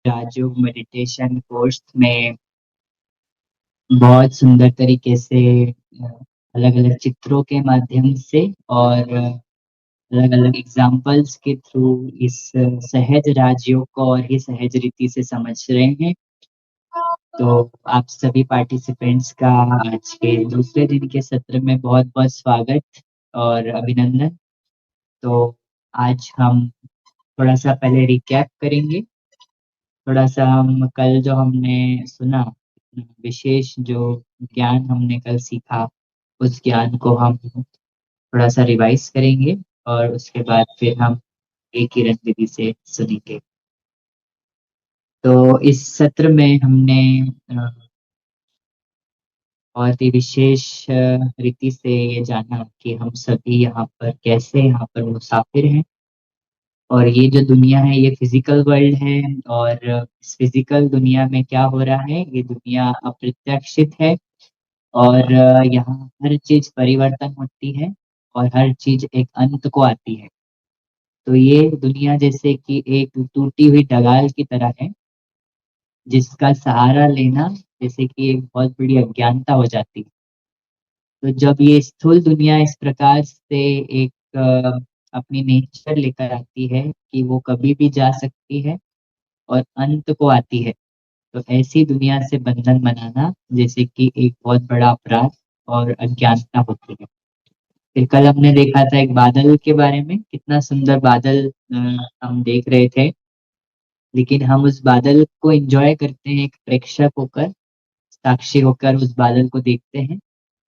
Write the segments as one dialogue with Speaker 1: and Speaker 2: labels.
Speaker 1: राजयोग meditation course में बहुत सुंदर तरीके से अलग अलग चित्रों के माध्यम से और अलग अलग एग्जाम्पल्स के थ्रू इस सहज राजयोग को और ही सहज रीति से समझ रहे हैं। तो आप सभी पार्टिसिपेंट्स का आज के दूसरे दिन के सत्र में बहुत बहुत स्वागत और अभिनंदन। तो आज हम थोड़ा सा पहले रिकैप करेंगे। थोड़ा सा हम कल जो हमने सुना, विशेष जो ज्ञान हमने कल सीखा, उस ज्ञान को हम थोड़ा सा रिवाइज करेंगे और उसके बाद फिर हम एक किरण दीदी से सुनेंगे। तो इस सत्र में हमने बहुत ही विशेष रीति से ये जाना कि हम सभी यहाँ पर कैसे यहाँ पर मुसाफिर हैं और ये जो दुनिया है ये फिजिकल वर्ल्ड है। और इस फिजिकल दुनिया में क्या हो रहा है, ये दुनिया अप्रत्याशित है और यहाँ हर चीज परिवर्तन होती है और हर चीज एक अंत को आती है। तो ये दुनिया जैसे कि एक टूटी हुई डगाल की तरह है, जिसका सहारा लेना जैसे कि एक बहुत बड़ी अज्ञानता हो जाती है। तो जब ये स्थूल दुनिया इस प्रकार से एक अपनी नेचर लेकर आती है कि वो कभी भी जा सकती है और अंत को आती है, तो ऐसी दुनिया से बंधन बनाना जैसे कि एक बहुत बड़ा अपराध और अज्ञानता होती है। फिर कल हमने देखा था एक बादल के बारे में, कितना सुंदर बादल हम देख रहे थे, लेकिन हम उस बादल को एंजॉय करते हैं, एक प्रेक्षक होकर, साक्षी होकर उस बादल को देखते हैं,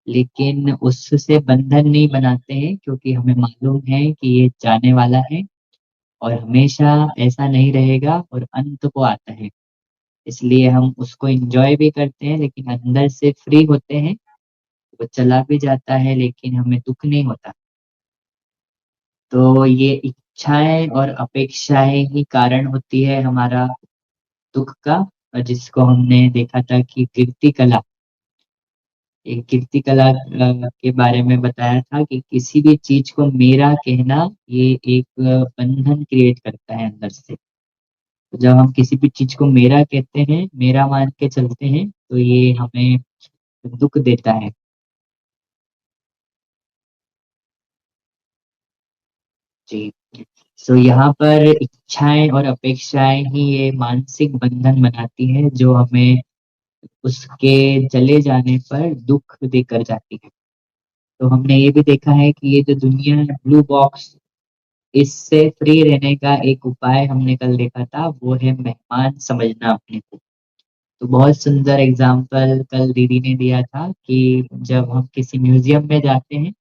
Speaker 1: लेकिन उससे बंधन नहीं बनाते हैं क्योंकि हमें मालूम है कि ये जाने वाला है और हमेशा ऐसा नहीं रहेगा और अंत को आता है। इसलिए हम उसको एंजॉय भी करते हैं लेकिन अंदर से फ्री होते हैं। वो चला भी जाता है लेकिन हमें दुख नहीं होता। तो ये इच्छाएं और अपेक्षाएं ही कारण होती है हमारा दुख का। और जिसको हमने देखा था कि कीर्ति कला, एक कीर्ति कला के बारे में बताया था कि किसी भी चीज को मेरा कहना ये एक बंधन क्रिएट करता है अंदर से। तो जब हम किसी भी चीज को मेरा कहते हैं, मेरा मान के चलते हैं, तो ये हमें दुख देता है। जी। सो यहाँ पर इच्छाएं और अपेक्षाएं ही ये मानसिक बंधन बनाती है जो हमें उसके चले जाने पर दुख देकर जाती है। तो हमने ये भी देखा है कि ये जो दुनिया है ब्लू बॉक्स, इससे फ्री रहने का एक उपाय हमने कल देखा था, वो है मेहमान समझना अपने को। तो बहुत सुंदर एग्जाम्पल कल दीदी ने दिया था कि जब हम किसी म्यूजियम में जाते हैं,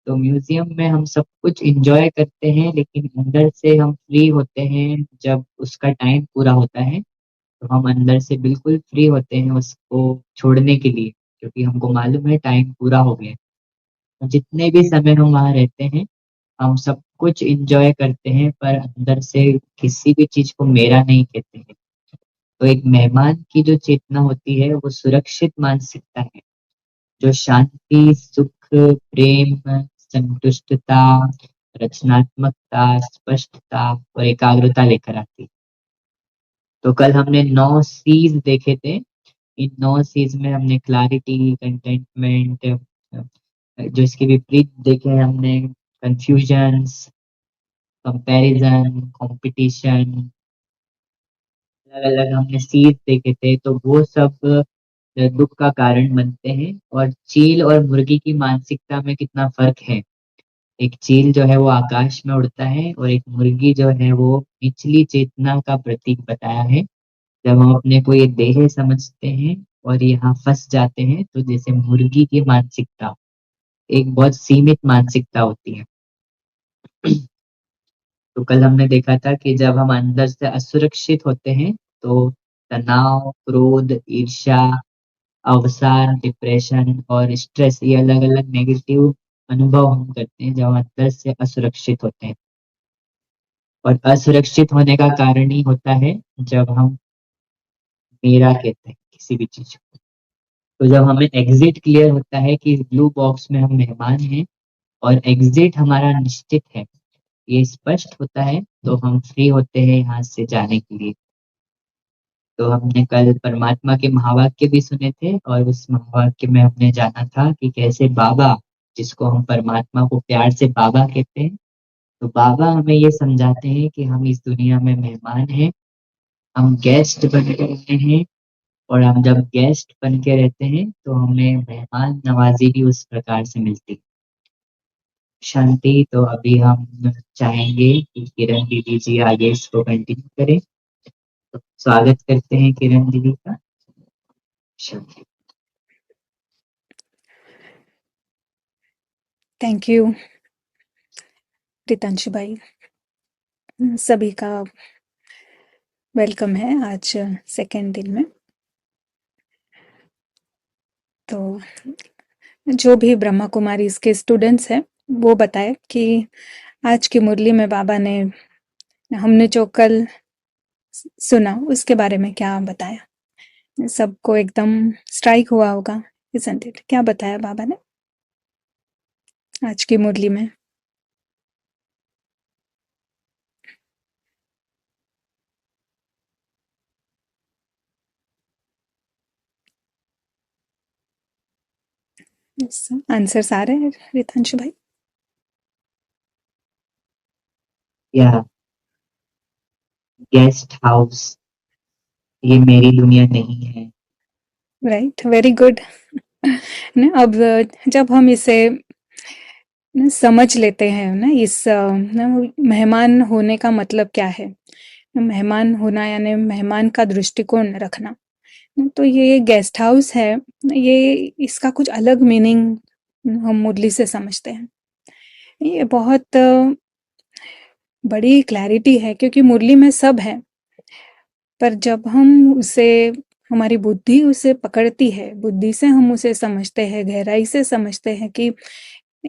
Speaker 1: तो म्यूजियम में हम सब कुछ एंजॉय करते हैं लेकिन अंदर से हम फ्री होते हैं जब उसका टाइम पूरा होता है। तो हम अंदर से बिल्कुल फ्री होते हैं उसको छोड़ने के लिए, क्योंकि हमको मालूम है टाइम पूरा हो गया है। तो जितने भी समय हम वहाँ रहते हैं, हम सब कुछ एंजॉय करते हैं पर अंदर से किसी भी चीज को मेरा नहीं कहते हैं। तो एक मेहमान की जो चेतना होती है वो सुरक्षित मानसिकता है, जो शांति, सुख, प्रेम, संतुष्टता, रचनात्मकता, स्पष्टता और एकाग्रता लेकर आती है। तो कल हमने 9 सीज देखे थे। इन 9 सीज में हमने क्लैरिटी, कंटेंटमेंट, जो इसके विपरीत देखे हैं हमने कंफ्यूजन्स, कंपैरिजन, कंपटीशन, अलग अलग हमने सीज देखे थे। तो वो सब दुख का कारण बनते हैं। और चील और मुर्गी की मानसिकता में कितना फर्क है। एक चील जो है वो आकाश में उड़ता है और एक मुर्गी जो है वो निचली चेतना का प्रतीक बताया है। जब हम अपने को ये देह समझते हैं और यहाँ फंस जाते हैं, तो जैसे मुर्गी की मानसिकता एक बहुत सीमित मानसिकता होती है। तो कल हमने देखा था कि जब हम अंदर से असुरक्षित होते हैं, तो तनाव, क्रोध, ईर्ष्या, अवसाद, डिप्रेशन और स्ट्रेस, ये अलग अलग नेगेटिव अनुभव हम करते हैं जब हम अंदर से असुरक्षित होते हैं। और असुरक्षित होने का कारण ही होता है जब हम मेरा कहते हैं किसी भी चीज को। तो जब हमें एग्जिट क्लियर होता है कि ब्लू बॉक्स में हम मेहमान हैं और एग्जिट हमारा निश्चित है, ये स्पष्ट होता है, तो हम फ्री होते हैं यहाँ से जाने के लिए। तो हमने कल परमात्मा के महावाक्य भी सुने थे और उस महावाक्य में हमने जाना था कि कैसे बाबा, जिसको हम परमात्मा को प्यार से बाबा कहते हैं, तो बाबा हमें ये समझाते हैं कि हम इस दुनिया में मेहमान हैं, हम गेस्ट बन के रहते हैं, और हम जब गेस्ट बन के रहते हैं तो हमें मेहमान नवाजी भी उस प्रकार से मिलती है। शांति। तो अभी हम चाहेंगे कि किरण दीदी जी आगे इसको कंटिन्यू करें, तो स्वागत करते हैं किरण दीदी का। शांति।
Speaker 2: थैंक यू रितांशु भाई, सभी का वेलकम है आज सेकेंड दिन में। तो जो भी ब्रह्मा कुमारी इसके स्टूडेंट्स हैं वो बताए कि आज की मुरली में बाबा ने हमने जो कल सुना उसके बारे में क्या बताया। सबको एकदम स्ट्राइक हुआ होगा, isn't it? क्या बताया बाबा ने आज की मुरली में? आंसर्स आ रहे हैं रितांशु भाई?
Speaker 1: या गेस्ट हाउस, ये मेरी दुनिया नहीं है।
Speaker 2: Right, very good. अब जब हम इसे समझ लेते हैं ना, इस मेहमान होने का मतलब क्या है, मेहमान होना यानी मेहमान का दृष्टिकोण रखना, तो ये गेस्ट हाउस है, ये इसका कुछ अलग मीनिंग हम मुरली से समझते हैं। ये बहुत बड़ी क्लैरिटी है क्योंकि मुरली में सब है, पर जब हम उसे, हमारी बुद्धि उसे पकड़ती है, बुद्धि से हम उसे समझते हैं, गहराई से समझते हैं कि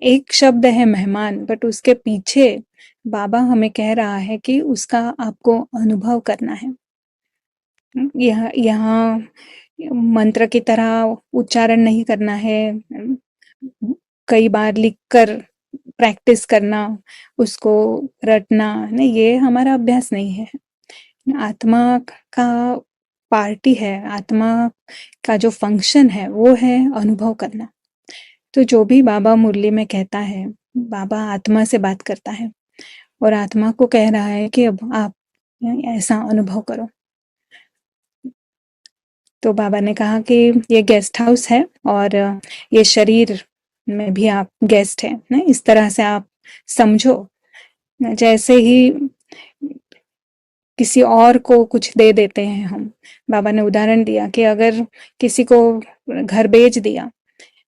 Speaker 2: एक शब्द है मेहमान, बट उसके पीछे बाबा हमें कह रहा है कि उसका आपको अनुभव करना है। यहाँ यहाँ मंत्र की तरह उच्चारण नहीं करना है, कई बार लिखकर प्रैक्टिस करना, उसको रटना नहीं, ये हमारा अभ्यास नहीं है। आत्मा का पार्टी है, आत्मा का जो फंक्शन है वो है अनुभव करना। तो जो भी बाबा मुरली में कहता है, बाबा आत्मा से बात करता है और आत्मा को कह रहा है कि अब आप ऐसा अनुभव करो। तो बाबा ने कहा कि ये गेस्ट हाउस है और ये शरीर में भी आप गेस्ट हैं ना, इस तरह से आप समझो। जैसे ही किसी और को कुछ दे देते हैं हम, बाबा ने उदाहरण दिया कि अगर किसी को घर बेच दिया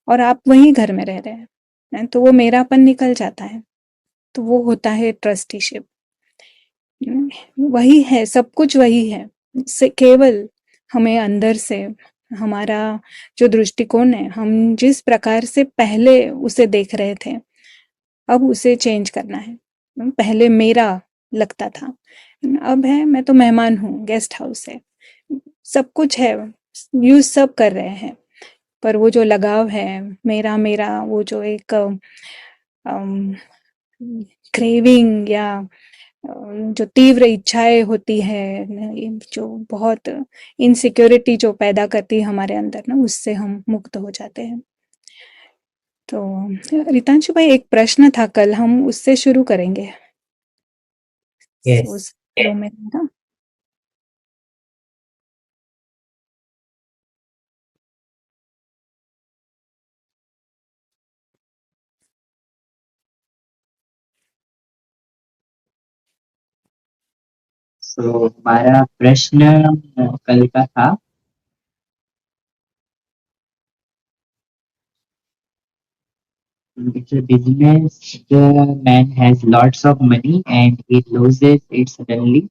Speaker 2: और आप वहीं घर में रह रहे हैं, तो वो मेरापन निकल जाता है, तो वो होता है ट्रस्टीशिप। वही है, सब कुछ वही है, केवल हमें अंदर से हमारा जो दृष्टिकोण है, हम जिस प्रकार से पहले उसे देख रहे थे, अब उसे चेंज करना है। पहले मेरा लगता था, अब है मैं तो मेहमान हूँ, गेस्ट हाउस है, सब कुछ है, यूज सब कर रहे हैं, पर वो जो लगाव है, मेरा मेरा वो जो एक क्रेविंग या जो तीव्र इच्छाएं होती है, जो बहुत इनसिक्योरिटी जो पैदा करती है हमारे अंदर ना, उससे हम मुक्त हो जाते हैं। तो रितांशु भाई, एक प्रश्न था कल, हम उससे शुरू करेंगे।
Speaker 1: यस।
Speaker 2: उस फ्लो में ना।
Speaker 1: सो हमारा प्रश्न कल का था, it's a business, the man has lots of money and he loses it suddenly.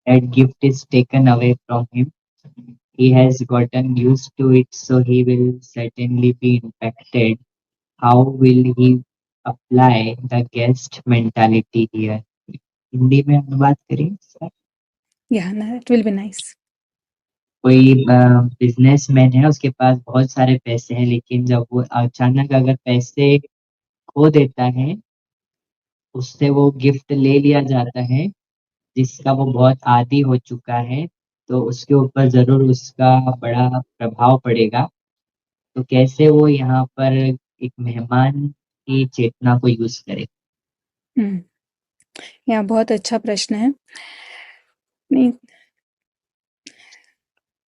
Speaker 1: That gift is taken away from him. He has gotten used to it, so he will certainly be impacted. How will he apply the guest mentality here? Hindi में अनुवाद करें sir.
Speaker 2: या ना, it will be nice.
Speaker 1: कोई businessman है, उसके पास बहुत सारे पैसे हैं, लेकिन जब वो अचानक अगर पैसे खो देता है, उससे वो गिफ्ट ले लिया जाता है जिसका वो बहुत आदी हो चुका है, तो उसके ऊपर ज़रूर उसका बड़ा प्रभाव पड़ेगा। तो कैसे वो यहाँ पर एक मेहमान की चेतना को यूज़ करे?
Speaker 2: हुँ। या बहुत अच्छा प्रश्न है। नहीं,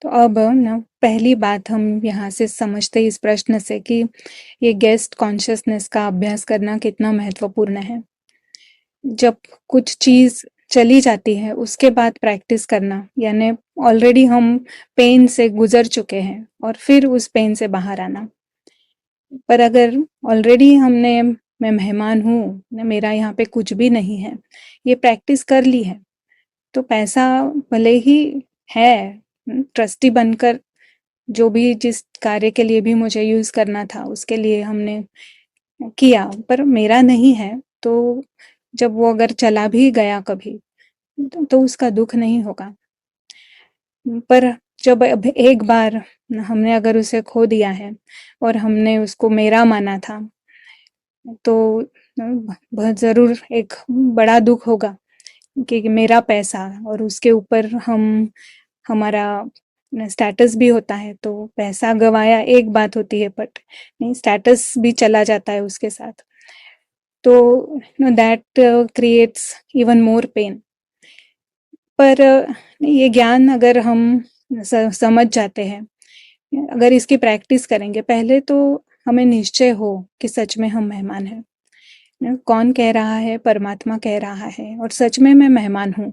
Speaker 2: तो अब ना पहली बात हम यहाँ से समझते हैं इस प्रश्न से कि ये गेस्ट कॉन्शियसनेस का अभ्यास करना कितना महत्वपूर्ण है। जब कुछ चीज़ चली जाती है, उसके बाद प्रैक्टिस करना, यानी ऑलरेडी हम पेन से गुज़र चुके हैं और फिर उस पेन से बाहर आना। पर अगर ऑलरेडी हमने मैं मेहमान हूँ, मेरा यहाँ पे कुछ भी नहीं है, ये प्रैक्टिस कर ली है, तो पैसा भले ही है, ट्रस्टी बनकर जो भी जिस कार्य के लिए भी मुझे यूज़ करना था, उसके लिए हमने किया, पर मेरा नहीं है, तो जब वो अगर चला भी गया कभी, तो उसका दुःख नहीं होगा। पर जब अब एक बार हमने अगर उसे खो दिया है और हमने उसको मेरा माना था, तो बहुत ज़रूर एक बड़ा दुःख होगा कि मेरा पैसा और उसके ऊपर हम हमारा स्टेटस भी होता है, तो पैसा गँवाया एक बात होती है, बट नहीं स्टेटस भी चला जाता है उसके साथ। तो that creates even more pen. पर ये ज्ञान अगर हम समझ जाते हैं, अगर इसकी प्रैक्टिस करेंगे, पहले तो हमें निश्चय हो कि सच में हम मेहमान हैं। कौन कह रहा है? परमात्मा कह रहा है और सच में मैं मेहमान हूँ।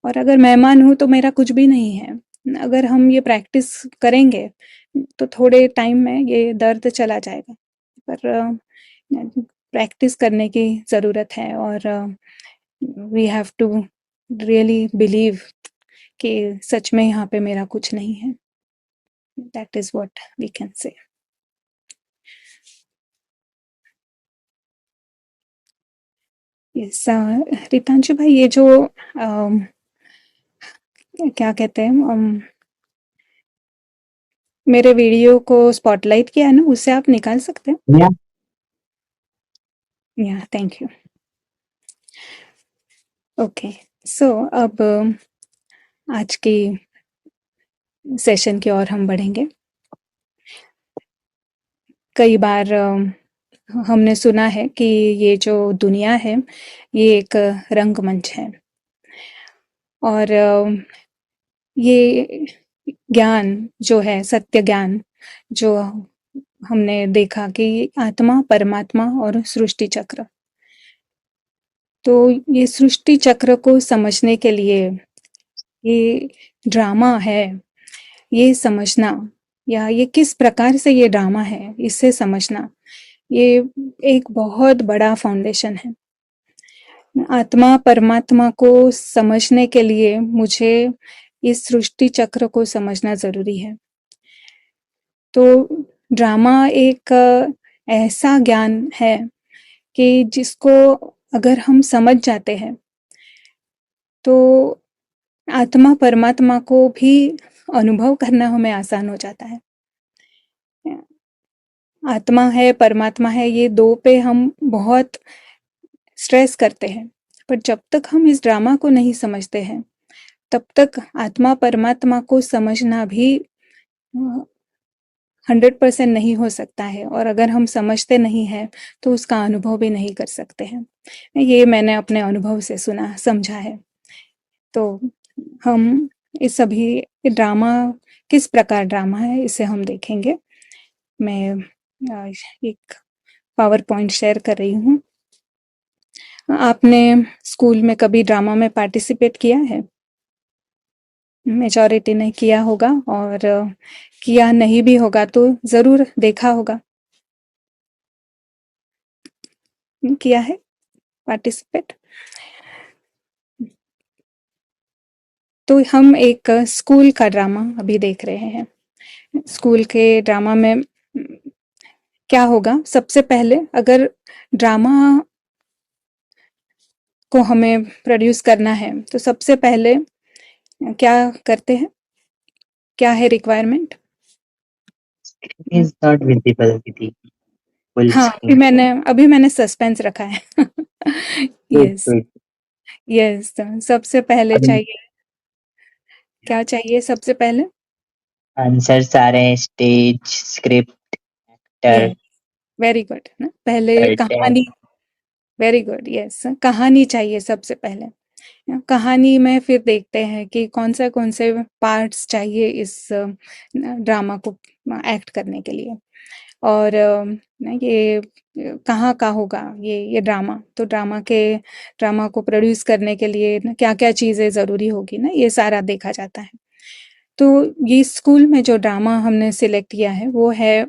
Speaker 2: और अगर मेहमान हूँ तो मेरा कुछ भी नहीं है। अगर हम ये प्रैक्टिस करेंगे तो थोड़े टाइम में ये दर्द चला जाएगा। पर प्रैक्टिस करने की ज़रूरत है और we have to really believe कि सच में यहाँ पे मेरा कुछ नहीं है। That is what we can say. Yes, Ritanshu भाई, ये जो क्या कहते हैं, मेरे वीडियो को स्पॉटलाइट किया है ना, उससे आप निकाल सकते हैं?
Speaker 1: या
Speaker 2: या थैंक यू। ओके, सो अब आज की सेशन की ओर हम बढ़ेंगे। कई बार हमने सुना है कि ये जो दुनिया है, ये एक रंगमंच है और ये ज्ञान जो है, सत्य ज्ञान, जो हमने देखा कि आत्मा, परमात्मा और सृष्टि चक्र। तो ये सृष्टि चक्र को समझने के लिए ये ड्रामा है, ये समझना, या ये किस प्रकार से ये ड्रामा है, इसे समझना, ये एक बहुत बड़ा फाउंडेशन है। आत्मा, परमात्मा को समझने के लिए मुझे इस सृष्टि चक्र को समझना ज़रूरी है। तो ड्रामा एक ऐसा ज्ञान है कि जिसको अगर हम समझ जाते हैं, तो आत्मा, परमात्मा को भी अनुभव करना हमें आसान हो जाता है। आत्मा है, परमात्मा है, ये 2 पे हम बहुत स्ट्रेस करते हैं, पर जब तक हम इस ड्रामा को नहीं समझते हैं, तब तक आत्मा, परमात्मा को समझना भी 100% नहीं हो सकता है और अगर हम समझते नहीं हैं, तो उसका अनुभव भी नहीं कर सकते हैं। ये मैंने अपने अनुभव से सुना, समझा है। तो हम इस सभी ड्रामा, किस प्रकार ड्रामा है, इसे हम देखेंगे। मैं एक पावर पॉइंट शेयर कर रही हूँ। आपने स्कूल में कभी ड्रामा में पार्टिसिपेट किया है? मेजॉरिटी ने किया होगा और किया नहीं भी होगा तो ज़रूर देखा होगा। किया है पार्टिसिपेट? तो हम एक स्कूल का ड्रामा अभी देख रहे हैं। स्कूल के ड्रामा में क्या होगा, सबसे पहले अगर ड्रामा को हमें प्रोड्यूस करना है, तो सबसे पहले क्या करते हैं? क्या है requirement?
Speaker 1: Is not visible Vidhi full
Speaker 2: हाँ,
Speaker 1: स्क्रीन।
Speaker 2: अभी मैंने सस्पेंस रखा है।
Speaker 1: Good
Speaker 2: yes,
Speaker 1: good.
Speaker 2: यस, तो सबसे पहले
Speaker 1: अभी
Speaker 2: चाहिए क्या चाहिए सबसे पहले?
Speaker 1: आंसर सारे स्टेज, स्क्रिप्ट,
Speaker 2: ये
Speaker 1: एक्टर,
Speaker 2: वेरी गुड ना, पहले
Speaker 1: कर्टेन।
Speaker 2: कहानी। वेरी गुड, यस, कहानी चाहिए सबसे पहले। कहानी में फिर देखते हैं कि कौन से पार्ट्स चाहिए इस ड्रामा को एक्ट करने के लिए। और ये कहाँ का होगा ये ड्रामा, तो ड्रामा को प्रोड्यूस करने के लिए क्या क्या चीज़ें ज़रूरी होगी ना, ये सारा देखा जाता है। तो ये स्कूल में जो ड्रामा हमने सिलेक्ट किया है वो है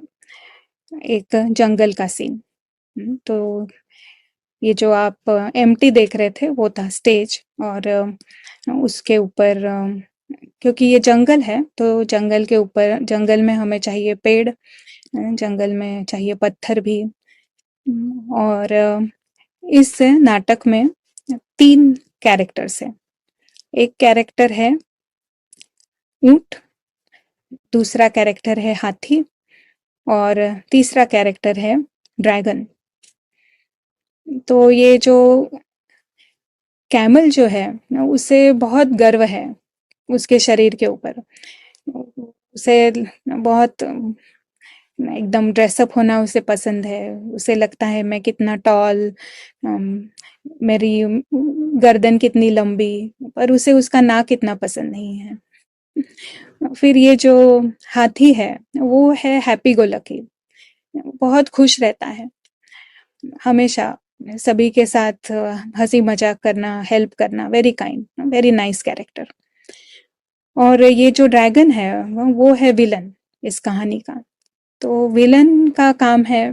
Speaker 2: एक जंगल का सीन। तो ये जो आप एम्प्टी देख रहे थे वो था स्टेज, और उसके ऊपर क्योंकि ये जंगल है तो जंगल के ऊपर, जंगल में हमें चाहिए पेड़, जंगल में चाहिए पत्थर भी। और इस नाटक में 3 कैरेक्टर्स हैं। एक कैरेक्टर है ऊँट, दूसरा कैरेक्टर है हाथी और तीसरा कैरेक्टर है ड्रैगन। तो ये जो कैमल जो है उसे बहुत गर्व है उसके शरीर के ऊपर। उसे बहुत एकदम ड्रेसअप होना उसे पसंद है। उसे लगता है मैं कितना टॉल, मेरी गर्दन कितनी लंबी, पर उसे उसका नाक इतना पसंद नहीं है। फिर ये जो हाथी है वो है हैप्पी गो लकी, बहुत खुश रहता है हमेशा, सभी के साथ हंसी मजाक करना, हेल्प करना, very kind, very nice character. और ये जो ड्रैगन है वो है विलन इस कहानी का। तो विलन का काम है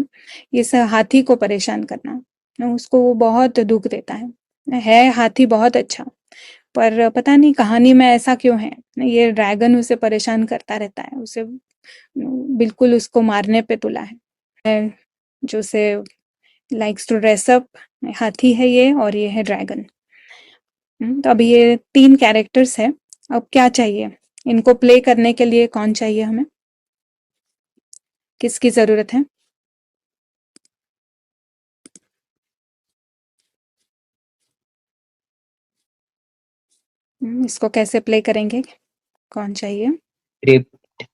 Speaker 2: इस हाथी को परेशान करना, उसको वो बहुत दुख देता है हाथी बहुत अच्छा, पर पता नहीं कहानी में ऐसा क्यों है, ये ड्रैगन उसे परेशान करता रहता है, उसे बिल्कुल उसको मारने पे तुला है। जो से लाइक्स टू ड्रेस अप, हाथी है ये और ये है ड्रैगन। तो अभी ये 3 कैरेक्टर्स है। अब क्या चाहिए इनको प्ले करने के लिए, कौन चाहिए हमें, किसकी ज़रूरत है? इसको कैसे प्ले करेंगे, कौन चाहिए?
Speaker 1: स्क्रिप्ट,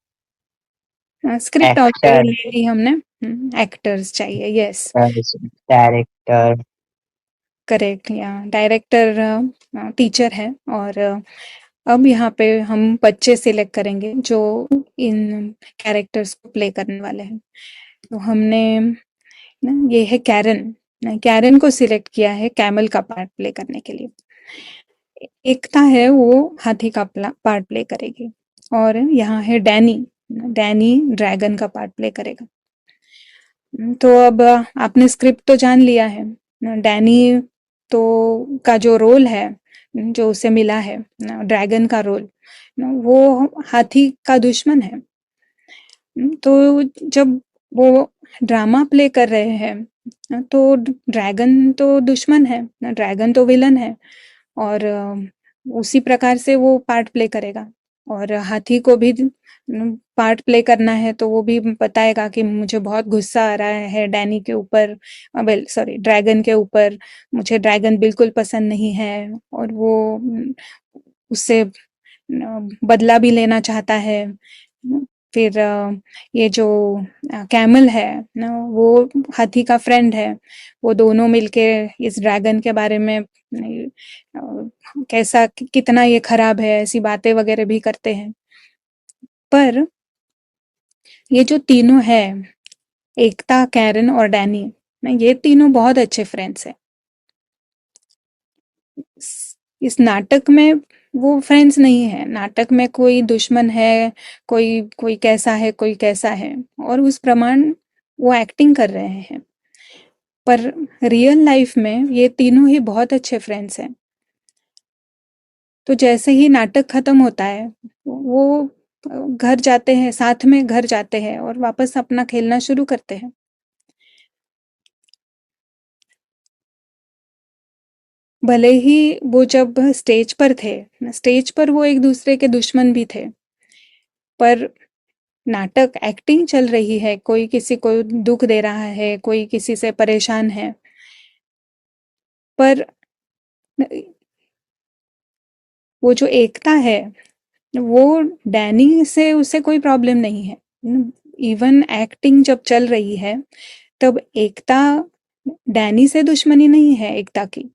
Speaker 2: स्क्रिप्ट ऑलरेडी
Speaker 1: एक्टर,
Speaker 2: ले ली हमने। एक्टर्स चाहिए, यस,
Speaker 1: डायरेक्टर।
Speaker 2: करेक्ट। या डायरेक्टर टीचर है, और अब यहाँ पे हम बच्चे सिलेक्ट करेंगे जो इन कैरेक्टर्स को प्ले करने वाले हैं। तो हमने ना, ये है कैरन, कैरन को सिलेक्ट किया है कैमल का पार्ट प्ले करने के लिए। एकता है वो हाथी का पार्ट प्ले करेगी, और यहाँ है डैनी, डैनी ड्रैगन का पार्ट प्ले करेगा। तो अब आपने स्क्रिप्ट तो जान लिया है, डैनी तो का जो रोल है, जो उसे मिला है ड्रैगन का रोल, वो हाथी का दुश्मन है। तो जब वो ड्रामा प्ले कर रहे हैं तो ड्रैगन तो दुश्मन है, ड्रैगन तो विलन है, और उसी प्रकार से वो पार्ट प्ले करेगा। और हाथी को भी पार्ट प्ले करना है तो वो भी बताएगा कि मुझे बहुत गुस्सा आ रहा है डैनी के ऊपर, वेल सॉरी ड्रैगन के ऊपर, मुझे ड्रैगन बिल्कुल पसंद नहीं है, और वो उससे बदला भी लेना चाहता है। फिर ये जो कैमल है ना, वो हाथी का फ्रेंड है, वो दोनों मिलके इस ड्रैगन के बारे में कैसा कितना ये खराब है ऐसी बातें वगैरह भी करते हैं। पर ये जो तीनों है, एकता, कैरन और डैनी, ना ये तीनों बहुत अच्छे फ्रेंड्स हैं। इस नाटक में वो फ्रेंड्स नहीं है, नाटक में कोई दुश्मन है, कोई कोई कैसा है, कोई कैसा है, और उस प्रमाण वो एक्टिंग कर रहे हैं। पर रियल लाइफ में ये तीनों ही बहुत अच्छे फ्रेंड्स हैं। तो जैसे ही नाटक खत्म होता है वो घर जाते हैं, साथ में घर जाते हैं और वापस अपना खेलना शुरू करते हैं। भले ही वो जब स्टेज पर थे, स्टेज पर वो एक दूसरे के दुश्मन भी थे, पर नाटक एक्टिंग चल रही है, कोई किसी को दुख दे रहा है, कोई किसी से परेशान है, पर वो जो एकता है वो डैनी से उसे कोई प्रॉब्लम नहीं है। इवन एक्टिंग जब चल रही है तब एकता, डैनी से दुश्मनी नहीं है एकता की।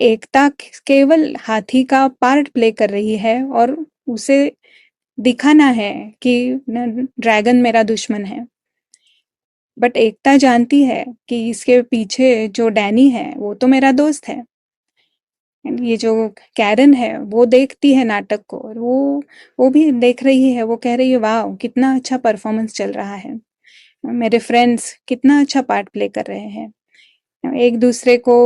Speaker 2: एकता केवल हाथी का पार्ट प्ले कर रही है और उसे दिखाना है कि ड्रैगन मेरा दुश्मन है। बट एकता जानती है कि इसके पीछे जो डैनी है वो तो मेरा दोस्त है। ये जो कैरन है वो देखती है नाटक को और वो भी देख रही है, वो कह रही है वाह कितना अच्छा परफॉर्मेंस चल रहा है, मेरे फ्रेंड्स कितना अच्छा पार्ट प्ले कर रहे हैं, एक दूसरे को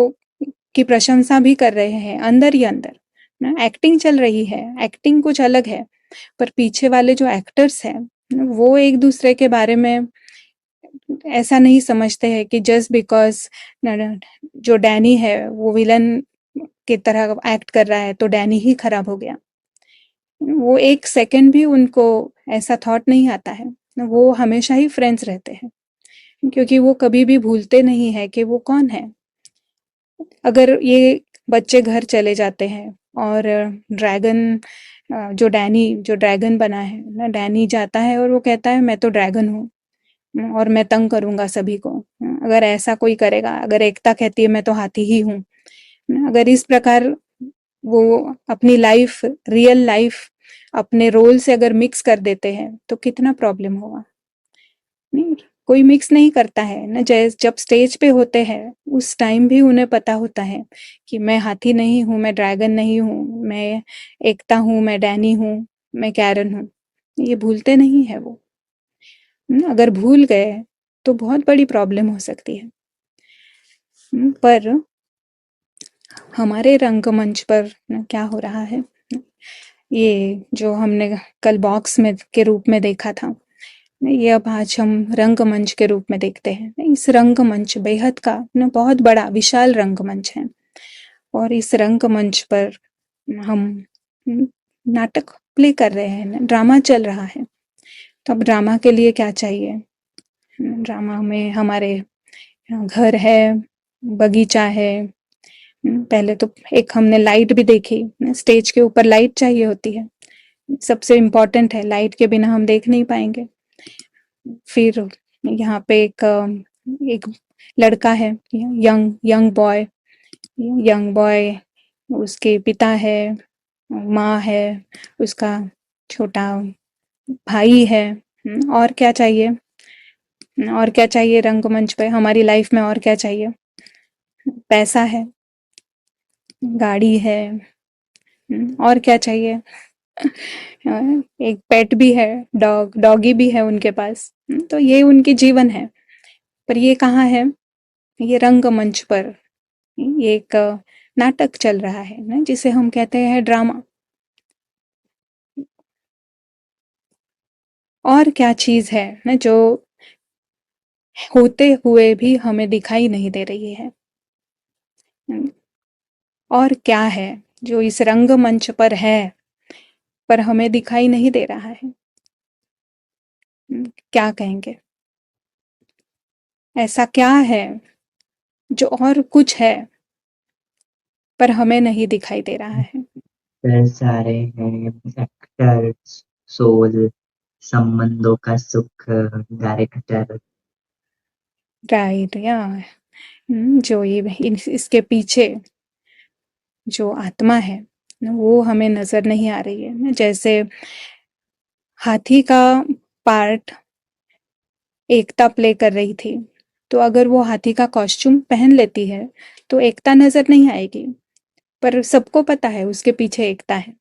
Speaker 2: की प्रशंसा भी कर रहे हैं अंदर ही अंदर ना। एक्टिंग चल रही है, एक्टिंग कुछ अलग है, पर पीछे वाले जो एक्टर्स हैं वो एक दूसरे के बारे में ऐसा नहीं समझते हैं कि जस्ट बिकॉज जो डैनी है वो विलन की तरह एक्ट कर रहा है तो डैनी ही खराब हो गया। वो एक सेकंड भी उनको ऐसा थॉट नहीं आता है। वो हमेशा ही फ्रेंड्स रहते हैं क्योंकि वो कभी भी भूलते नहीं है कि वो कौन है। अगर ये बच्चे घर चले जाते हैं और ड्रैगन जो डैनी जो ड्रैगन बना है ना, डैनी जाता है और वो कहता है मैं तो ड्रैगन हूँ और मैं तंग करूंगा सभी को। अगर ऐसा कोई करेगा, अगर एकता कहती है मैं तो हाथी ही हूँ, अगर इस प्रकार वो अपनी लाइफ, रियल लाइफ अपने रोल से अगर मिक्स कर देते हैं तो कितना प्रॉब्लम होगा। नहीं, कोई मिक्स नहीं करता है ना। जब स्टेज पे होते हैं उस टाइम भी उन्हें पता होता है कि मैं हाथी नहीं हूँ, मैं ड्रैगन नहीं हूँ, मैं एकता हूँ, मैं डैनी हूँ, मैं कैरन हूँ। ये भूलते नहीं है वो। अगर भूल गए तो बहुत बड़ी प्रॉब्लम हो सकती है। पर हमारे रंगमंच पर क्या हो रहा है, ये जो हमने कल बॉक्स में के रूप में देखा था, ये अब आज हम रंगमंच के रूप में देखते हैं। इस रंगमंच बेहद का बहुत बड़ा विशाल रंगमंच है और इस रंगमंच पर हम नाटक प्ले कर रहे हैं, ड्रामा चल रहा है। तो अब ड्रामा के लिए क्या चाहिए? ड्रामा में हमारे घर है, बगीचा है। पहले तो एक हमने लाइट भी देखी, स्टेज के ऊपर लाइट चाहिए होती है, सबसे इम्पोर्टेंट है, लाइट के बिना हम देख नहीं पाएंगे। फिर यहाँ पे एक लड़का है, young young boy, young boy, उसके पिता है, माँ है, उसका छोटा भाई है। और क्या चाहिए? और क्या चाहिए रंगमंच पे, हमारी लाइफ में और क्या चाहिए? पैसा है, गाड़ी है, और क्या चाहिए? एक पेट भी है, डॉगी भी है उनके पास। तो ये उनकी जीवन है। पर ये कहाँ है? ये रंगमंच पर ये एक नाटक चल रहा है ना, जिसे हम कहते हैं ड्रामा। और क्या चीज है ना जो होते हुए भी हमें दिखाई नहीं दे रही है? और क्या है जो इस रंगमंच पर है पर हमें दिखाई नहीं दे रहा है? क्या कहेंगे? ऐसा क्या है जो और कुछ है पर हमें नहीं दिखाई दे रहा है?
Speaker 1: फिर सारे हैं एक्टर, सोल, संबंधों का सुख, डायरेक्टर।
Speaker 2: राइट या जो ये इसके पीछे जो आत्मा है वो हमें नजर नहीं आ रही है। जैसे हाथी का पार्ट एकता प्ले कर रही थी, तो अगर वो हाथी का कॉस्ट्यूम पहन लेती है तो एकता नजर नहीं आएगी, पर सबको पता है उसके पीछे एकता है।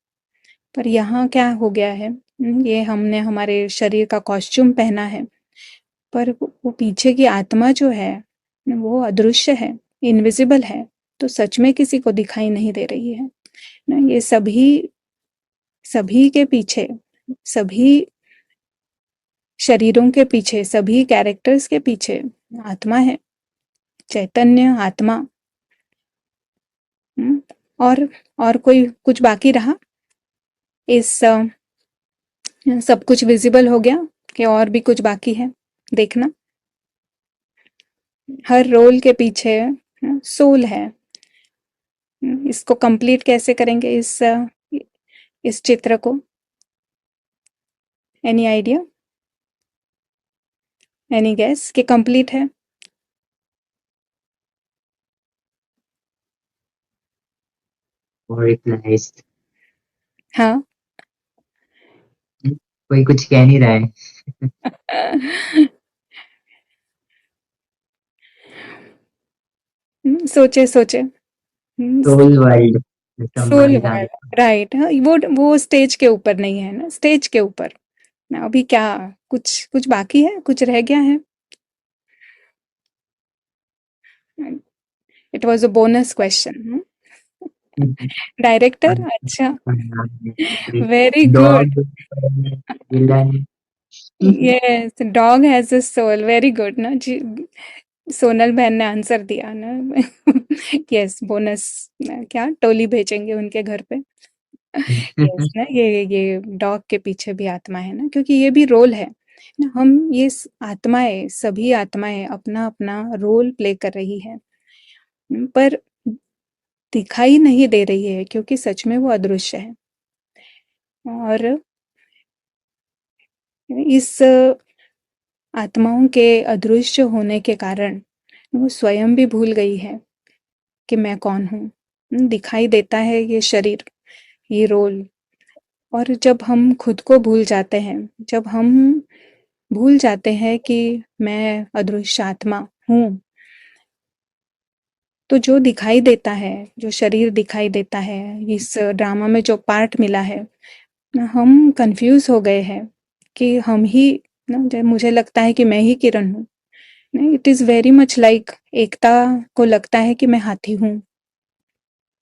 Speaker 2: पर यहाँ क्या हो गया है, ये हमने हमारे शरीर का कॉस्ट्यूम पहना है, पर वो पीछे की आत्मा जो है वो अदृश्य है, इनविजिबल है, तो सच में किसी को दिखाई नहीं दे रही है ना। ये सभी सभी के पीछे, सभी शरीरों के पीछे, सभी कैरेक्टर्स के पीछे आत्मा है, चैतन्य आत्मा। हम्म, और कोई कुछ बाकी रहा? इस सब कुछ विजिबल हो गया कि और भी कुछ बाकी है देखना? हर रोल के पीछे सोल है। इसको कंप्लीट कैसे करेंगे? इस इस चित्र को? Any idea? एनी गेस कि कंप्लीट है?
Speaker 1: ऑर्गेनाइज्ड।
Speaker 2: हाँ।
Speaker 1: कोई कुछ कह नहीं रहा है।
Speaker 2: सोचे सोचे।
Speaker 1: सोल वर्ल्ड, जैसा
Speaker 2: सोल
Speaker 1: हमारे
Speaker 2: वर्ड।
Speaker 1: राजा।
Speaker 2: राइट। हाँ, वो स्टेज के ऊपर नहीं है ना, स्टेज के ऊपर ना। अभी क्या कुछ कुछ बाकी है, कुछ रह गया है? It was a bonus question. Director, अच्छा। Very good.
Speaker 1: Dog, villain.
Speaker 2: Yes, dog has a soul. Very good ना जी। सोनल बहन ने आंसर दिया ना। Yes, bonus. क्या टोली भेजेंगे उनके घर पे? यस ना, ये डॉग के पीछे भी आत्मा है ना, क्योंकि ये भी रोल है ना। हम ये आत्माएं, सभी आत्माएं अपना अपना रोल प्ले कर रही है, पर दिखाई नहीं दे रही है क्योंकि सच में वो अदृश्य है। और इस आत्माओं के अदृश्य होने के कारण वो स्वयं भी भूल गई है कि मैं कौन हूँ। दिखाई देता है ये शरीर, ये रोल। और जब हम खुद को भूल जाते हैं, जब हम भूल जाते हैं कि मैं अदृश्य आत्मा हूँ, तो जो दिखाई देता है, जो शरीर दिखाई देता है, इस ड्रामा में जो पार्ट मिला है, हम कंफ्यूज हो गए हैं कि हम ही ना, मुझे लगता है कि मैं ही किरण हूँ। It is very much like Ekta को लगता है कि मैं हाथी हूँ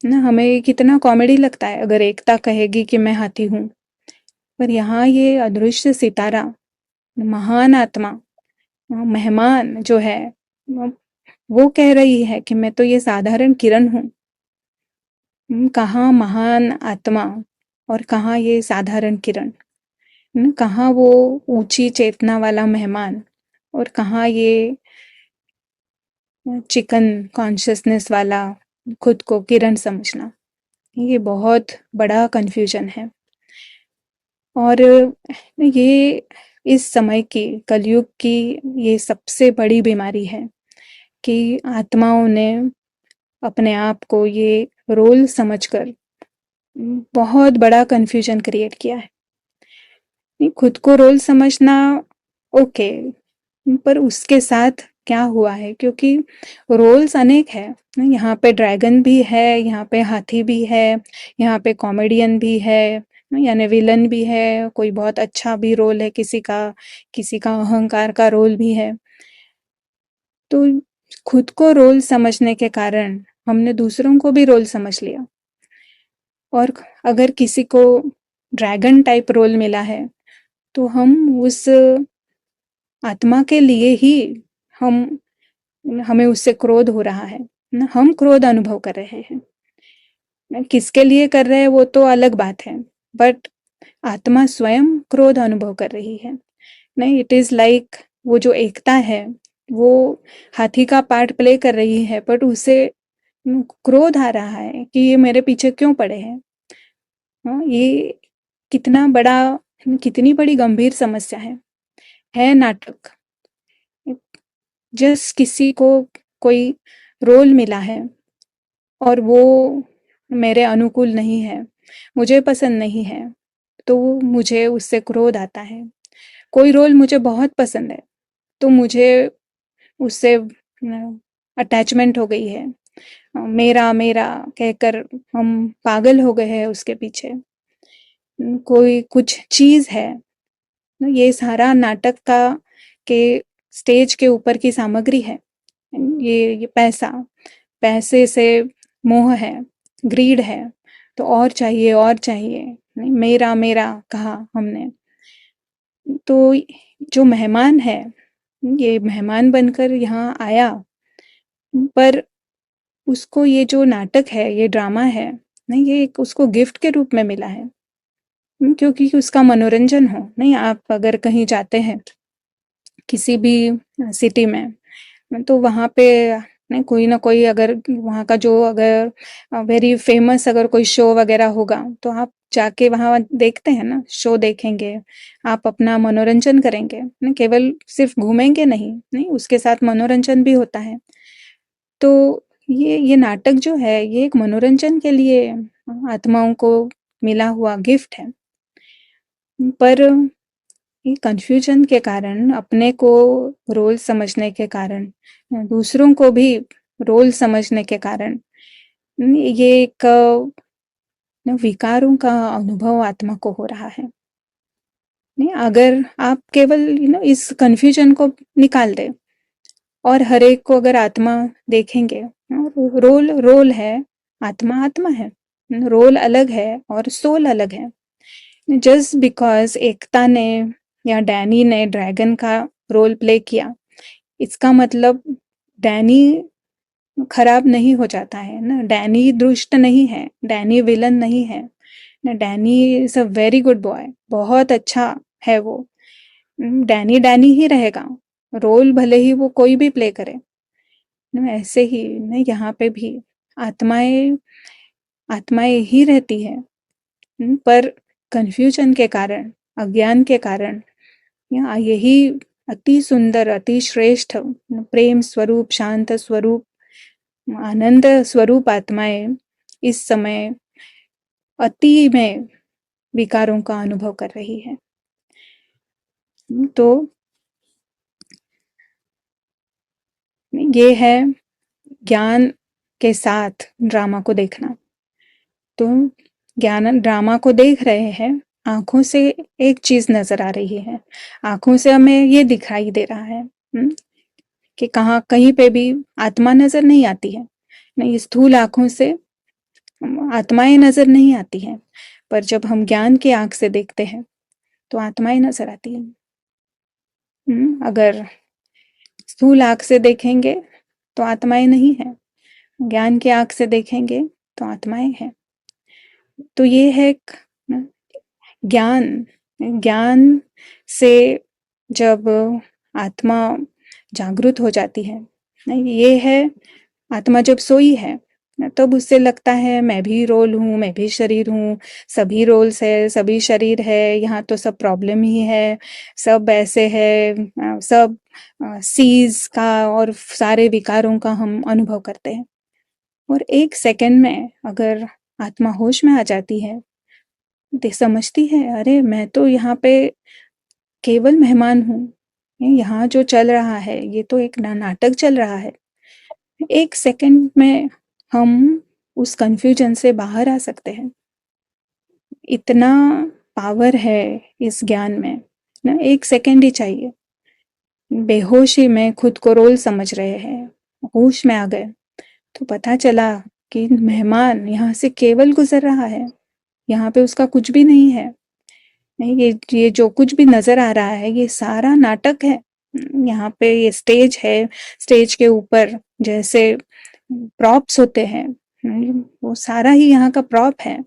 Speaker 2: ना। हमें कितना कॉमेडी लगता है अगर एकता कहेगी कि मैं हाथी हूँ, पर यहाँ ये अदृश्य सितारा, महान आत्मा, मेहमान जो है, वो कह रही है कि मैं तो ये साधारण किरण हूँ। कहाँ महान आत्मा और कहाँ ये साधारण किरण? कहाँ वो ऊंची चेतना वाला मेहमान और कहाँ ये चिकन कॉन्शियसनेस वाला खुद को किरण समझना? ये बहुत बड़ा कन्फ्यूजन है। और ये इस समय की, कलयुग की, ये सबसे बड़ी बीमारी है कि आत्माओं ने अपने आप को ये रोल समझकर बहुत बड़ा कन्फ्यूजन क्रिएट किया है। खुद को रोल समझना ओके, पर उसके साथ क्या हुआ है? क्योंकि रोल्स अनेक है। यहाँ पे ड्रैगन भी है, यहाँ पे हाथी भी है, यहाँ पे कॉमेडियन भी है, यानी विलन भी है, कोई बहुत अच्छा भी रोल है किसी का अहंकार का रोल भी है। तो खुद को रोल समझने के कारण हमने दूसरों को भी रोल समझ लिया। और अगर किसी को ड्रैगन टाइप रोल मिला है, तो हम उस आत्मा के लिए ही हम हमें उससे क्रोध हो रहा है ना, हम क्रोध अनुभव कर रहे हैं ना। किसके लिए कर रहे हैं वो तो अलग बात है, बट आत्मा स्वयं क्रोध अनुभव कर रही है। नहीं, इट इज लाइक वो जो एकता है, वो हाथी का पार्ट प्ले कर रही है, बट उसे क्रोध आ रहा है कि ये मेरे पीछे क्यों पड़े हैं। हाँ, ये कितना बड़ा, कितनी बड़ी गंभीर समस्या है नाटक। जस्ट किसी को कोई रोल मिला है और वो मेरे अनुकूल नहीं है, मुझे पसंद नहीं है, तो मुझे उससे क्रोध आता है। कोई रोल मुझे बहुत पसंद है, तो मुझे उससे अटैचमेंट हो गई है। मेरा मेरा कहकर हम पागल हो गए हैं उसके पीछे। कोई कुछ चीज है, ये सारा नाटक का के स्टेज के ऊपर की सामग्री है। ये पैसा, पैसे से मोह है, ग्रीड है, तो और चाहिए और चाहिए। नहीं, मेरा मेरा कहा हमने। तो जो मेहमान है, ये मेहमान बनकर यहाँ आया, पर उसको ये जो नाटक है, ये ड्रामा है, नहीं, ये एक उसको गिफ्ट के रूप में मिला है। क्योंकि उसका मनोरंजन हो। नहीं, आप अगर कहीं जाते हैं किसी भी सिटी में, तो वहाँ पे नहीं, कोई ना कोई, अगर वहाँ का जो, अगर वेरी फेमस अगर कोई शो वगैरह होगा, तो आप जाके वहाँ देखते हैं ना, शो देखेंगे, आप अपना मनोरंजन करेंगे, ना केवल सिर्फ घूमेंगे नहीं, नहीं उसके साथ मनोरंजन भी होता है। तो ये नाटक जो है ये एक मनोरंजन के लिए आत्माओं को मिला हुआ गिफ्ट है। पर ये कन्फ्यूजन के कारण, अपने को रोल समझने के कारण, दूसरों को भी रोल समझने के कारण ये एक विकारों का अनुभव आत्मा को हो रहा है। नहीं, अगर आप केवल इस कन्फ्यूजन को निकाल दें और हर एक को अगर आत्मा देखेंगे, रोल रोल है, आत्मा आत्मा है, रोल अलग है और सोल अलग है। जस्ट बिकॉज एकता ने या डैनी ने ड्रैगन का रोल प्ले किया, इसका मतलब डैनी खराब नहीं हो जाता है ना, डैनी दुष्ट नहीं है, डैनी विलन नहीं है ना, Danny is a very good boy, बहुत अच्छा है वो। डैनी डैनी ही रहेगा, रोल भले ही वो कोई भी प्ले करे ना। ऐसे ही ना यहाँ पे भी आत्माएं आत्माएं ही रहती है, पर कन्फ्यूजन के कारण, अज्ञान के कारण यही अति सुंदर, अति श्रेष्ठ प्रेम स्वरूप, शांत स्वरूप, आनंद स्वरूप आत्माएं इस समय अति में विकारों का अनुभव कर रही है। तो ये है ज्ञान के साथ ड्रामा को देखना। तो ज्ञान ड्रामा को देख रहे हैं, आंखों से एक चीज नजर आ रही है, आंखों से हमें ये दिखाई दे रहा है कि कहीं पे भी आत्मा नजर नहीं आती है, नहीं स्थूल आंखों से आत्माएं नजर नहीं आती हैं, पर जब हम ज्ञान की आंख से देखते हैं तो आत्माएं नजर आती हैं। अगर स्थूल आंख से देखेंगे तो आत्माएं नहीं है, ज्ञान की आंख से देखेंगे तो आत्माएं हैं। तो ये है ज्ञान, ज्ञान से जब आत्मा जागृत हो जाती है, ये है आत्मा जब सोई है तब उससे लगता है मैं भी रोल हूँ, मैं भी शरीर हूँ, सभी रोल्स है, सभी शरीर है, यहाँ तो सब प्रॉब्लम ही है, सब ऐसे है, सब सीज का और सारे विकारों का हम अनुभव करते हैं। और एक सेकंड में अगर आत्मा होश में आ जाती है, समझती है अरे मैं तो यहाँ पे केवल मेहमान हूँ, यहाँ जो चल रहा है ये तो एक नाटक चल रहा है। एक सेकंड में हम उस कंफ्यूजन से बाहर आ सकते हैं। इतना पावर है इस ज्ञान में ना, एक सेकंड ही चाहिए। बेहोशी में खुद को रोल समझ रहे हैं, होश में आ गए तो पता चला कि मेहमान यहाँ से केवल गुजर रहा है, यहाँ पे उसका कुछ भी नहीं है। नहीं, ये जो कुछ भी नजर आ रहा है ये सारा नाटक है। यहाँ पे ये स्टेज है, स्टेज के ऊपर जैसे प्रॉप्स होते हैं, वो सारा ही यहाँ का प्रॉप है।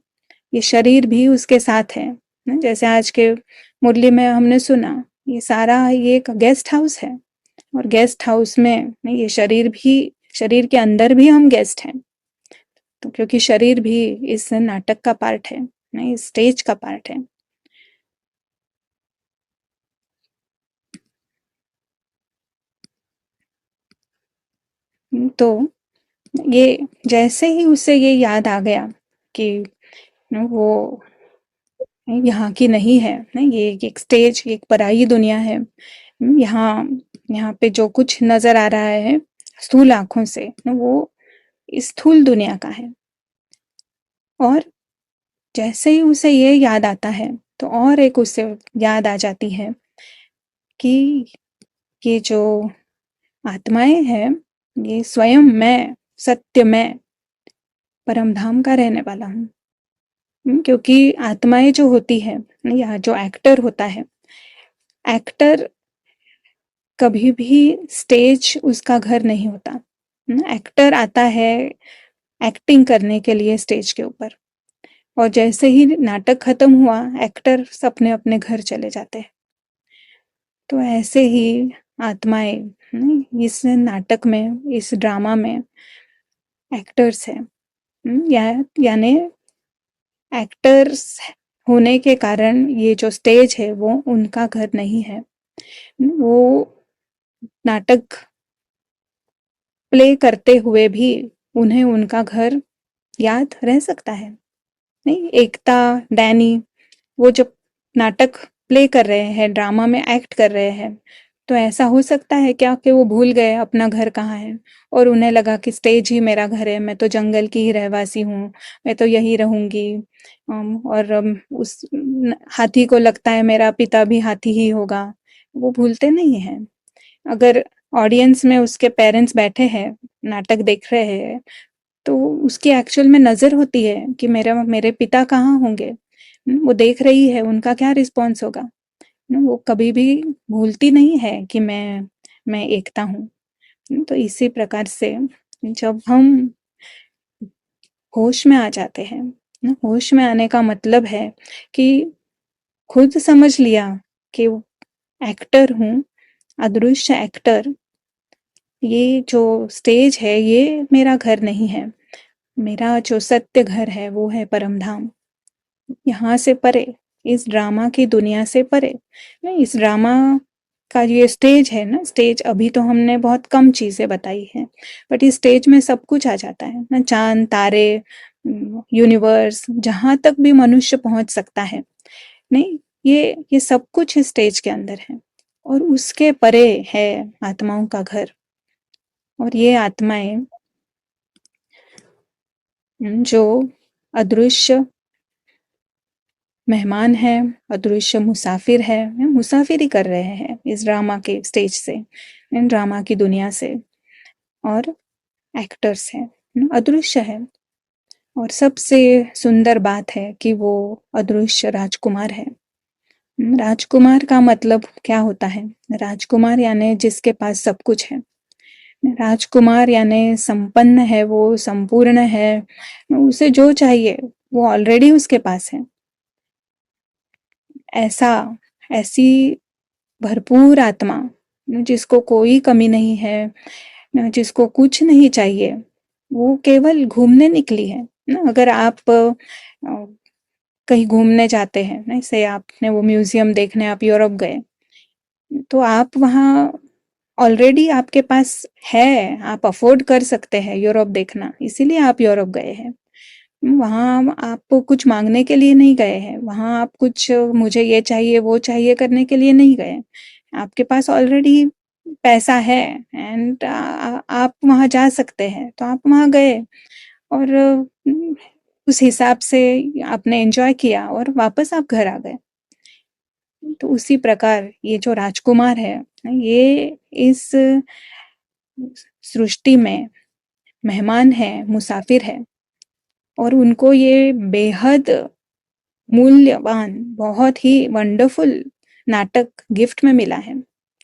Speaker 2: ये शरीर भी उसके साथ है, जैसे आज के मुरली में हमने सुना, ये सारा ये एक गेस्ट हाउस है और गेस्ट हाउस में ये शरीर भी, शरीर के अंदर भी हम गेस्ट हैं। तो क्योंकि शरीर भी इस नाटक का पार्ट है, नहीं स्टेज का पार्ट है। तो ये जैसे ही उसे ये याद आ गया कि वो यहाँ की नहीं है, नहीं ये एक स्टेज, एक पराई दुनिया है, यहाँ यहाँ पे जो कुछ नजर आ रहा है स्थूल आंखों से वो स्थूल दुनिया का है। और जैसे ही उसे ये याद आता है तो और एक उसे याद आ जाती है कि ये जो आत्माएं हैं ये स्वयं मैं, सत्य मैं परम धाम का रहने वाला हूँ। क्योंकि आत्माएं जो होती है या जो एक्टर होता है, एक्टर कभी भी स्टेज उसका घर नहीं होता। एक्टर आता है एक्टिंग करने के लिए स्टेज के ऊपर, और जैसे ही नाटक खत्म हुआ एक्टर अपने अपने घर चले जाते हैं। तो ऐसे ही आत्माएं इस नाटक में, इस ड्रामा में एक्टर्स हैं, यानी एक्टर्स होने के कारण ये जो स्टेज है वो उनका घर नहीं है। वो नाटक प्ले करते हुए भी उन्हें उनका घर याद रह सकता है। नहीं, एकता, डैनी वो जब नाटक प्ले कर रहे हैं, ड्रामा में एक्ट कर रहे हैं, तो ऐसा हो सकता है क्या कि वो भूल गए अपना घर कहाँ है और उन्हें लगा कि स्टेज ही मेरा घर है, मैं तो जंगल की ही रहवासी हूँ, मैं तो यहीं रहूँगी। और उस हाथी को लगता है मेरा पिता भी हाथी ही होगा। वो भूलते नहीं हैं। अगर ऑडियंस में उसके पेरेंट्स बैठे हैं, नाटक देख रहे हैं, तो उसकी एक्चुअल में नज़र होती है कि मेरा मेरे पिता कहाँ होंगे। वो देख रही है उनका क्या रिस्पॉन्स होगा। वो कभी भी भूलती नहीं है कि मैं एकता हूँ। तो इसी प्रकार से जब हम होश में आ जाते हैं, होश में आने का मतलब है कि खुद समझ लिया कि एक्टर हूँ, अदृश्य एक्टर, ये जो स्टेज है ये मेरा घर नहीं है। मेरा जो सत्य घर है वो है परम धाम। यहाँ से परे, इस ड्रामा की दुनिया से परे। नहीं, इस ड्रामा का ये स्टेज है ना, स्टेज अभी तो हमने बहुत कम चीजें बताई हैं, बट इस स्टेज में सब कुछ आ जाता है ना, चांद, तारे, यूनिवर्स, जहां तक भी मनुष्य पहुंच सकता है। नहीं, ये सब कुछ इस स्टेज के अंदर है और उसके परे है आत्माओं का घर। और ये आत्माएं जो अदृश्य मेहमान है, अदृश्य मुसाफिर है, मुसाफिरी कर रहे हैं इस ड्रामा के स्टेज से, इन ड्रामा की दुनिया से। और एक्टर्स हैं, अदृश्य है। और सबसे सुंदर बात है कि वो अदृश्य राजकुमार है। राजकुमार का मतलब क्या होता है? राजकुमार यानी जिसके पास सब कुछ है। राजकुमार यानी संपन्न है, वो संपूर्ण है, उसे जो चाहिए वो ऑलरेडी उसके पास है। ऐसा ऐसी भरपूर आत्मा, जिसको कोई कमी नहीं है, जिसको कुछ नहीं चाहिए, वो केवल घूमने निकली है ना। अगर आप कहीं घूमने जाते हैं ना, जैसे आपने वो म्यूजियम देखने आप यूरोप गए, तो आप वहाँ ऑलरेडी आपके पास है, आप अफोर्ड कर सकते हैं यूरोप देखना, इसीलिए आप यूरोप गए हैं। वहाँ आप कुछ मांगने के लिए नहीं गए हैं, वहाँ आप कुछ मुझे ये चाहिए वो चाहिए करने के लिए नहीं गए। आपके पास ऑलरेडी पैसा है एंड आप वहाँ जा सकते हैं, तो आप वहाँ गए और उस हिसाब से आपने एंजॉय किया और वापस आप घर आ गए। तो उसी प्रकार ये जो राजकुमार है, ये इस सृष्टि में मेहमान है, मुसाफिर है, और उनको ये बेहद मूल्यवान, बहुत ही वंडरफुल नाटक गिफ्ट में मिला है,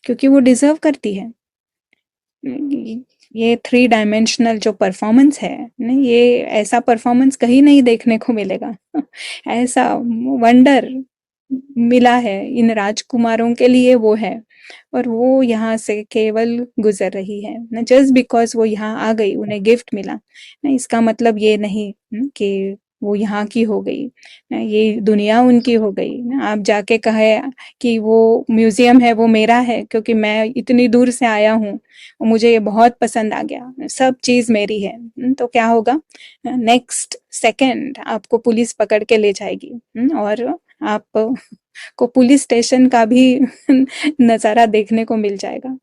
Speaker 2: क्योंकि वो डिजर्व करती है। ये थ्री डायमेंशनल जो परफॉर्मेंस है ना, ये ऐसा परफॉर्मेंस कहीं नहीं देखने को मिलेगा। ऐसा वंडर मिला है इन राजकुमारों के लिए, वो है। और वो यहाँ से केवल गुजर रही है ना, जस्ट बिकॉज वो यहाँ आ गई, उन्हें गिफ्ट मिला ना, इसका मतलब ये नहीं कि वो यहाँ की हो गई ना, ये दुनिया उनकी हो गई ना। आप जाके कहे कि वो म्यूजियम है वो मेरा है, क्योंकि मैं इतनी दूर से आया हूँ, मुझे ये बहुत पसंद आ गया, सब चीज मेरी है, तो क्या होगा? नेक्स्ट सेकंड आपको पुलिस पकड़ के ले जाएगी, और आप को पुलिस स्टेशन का भी नज़ारा देखने को मिल जाएगा।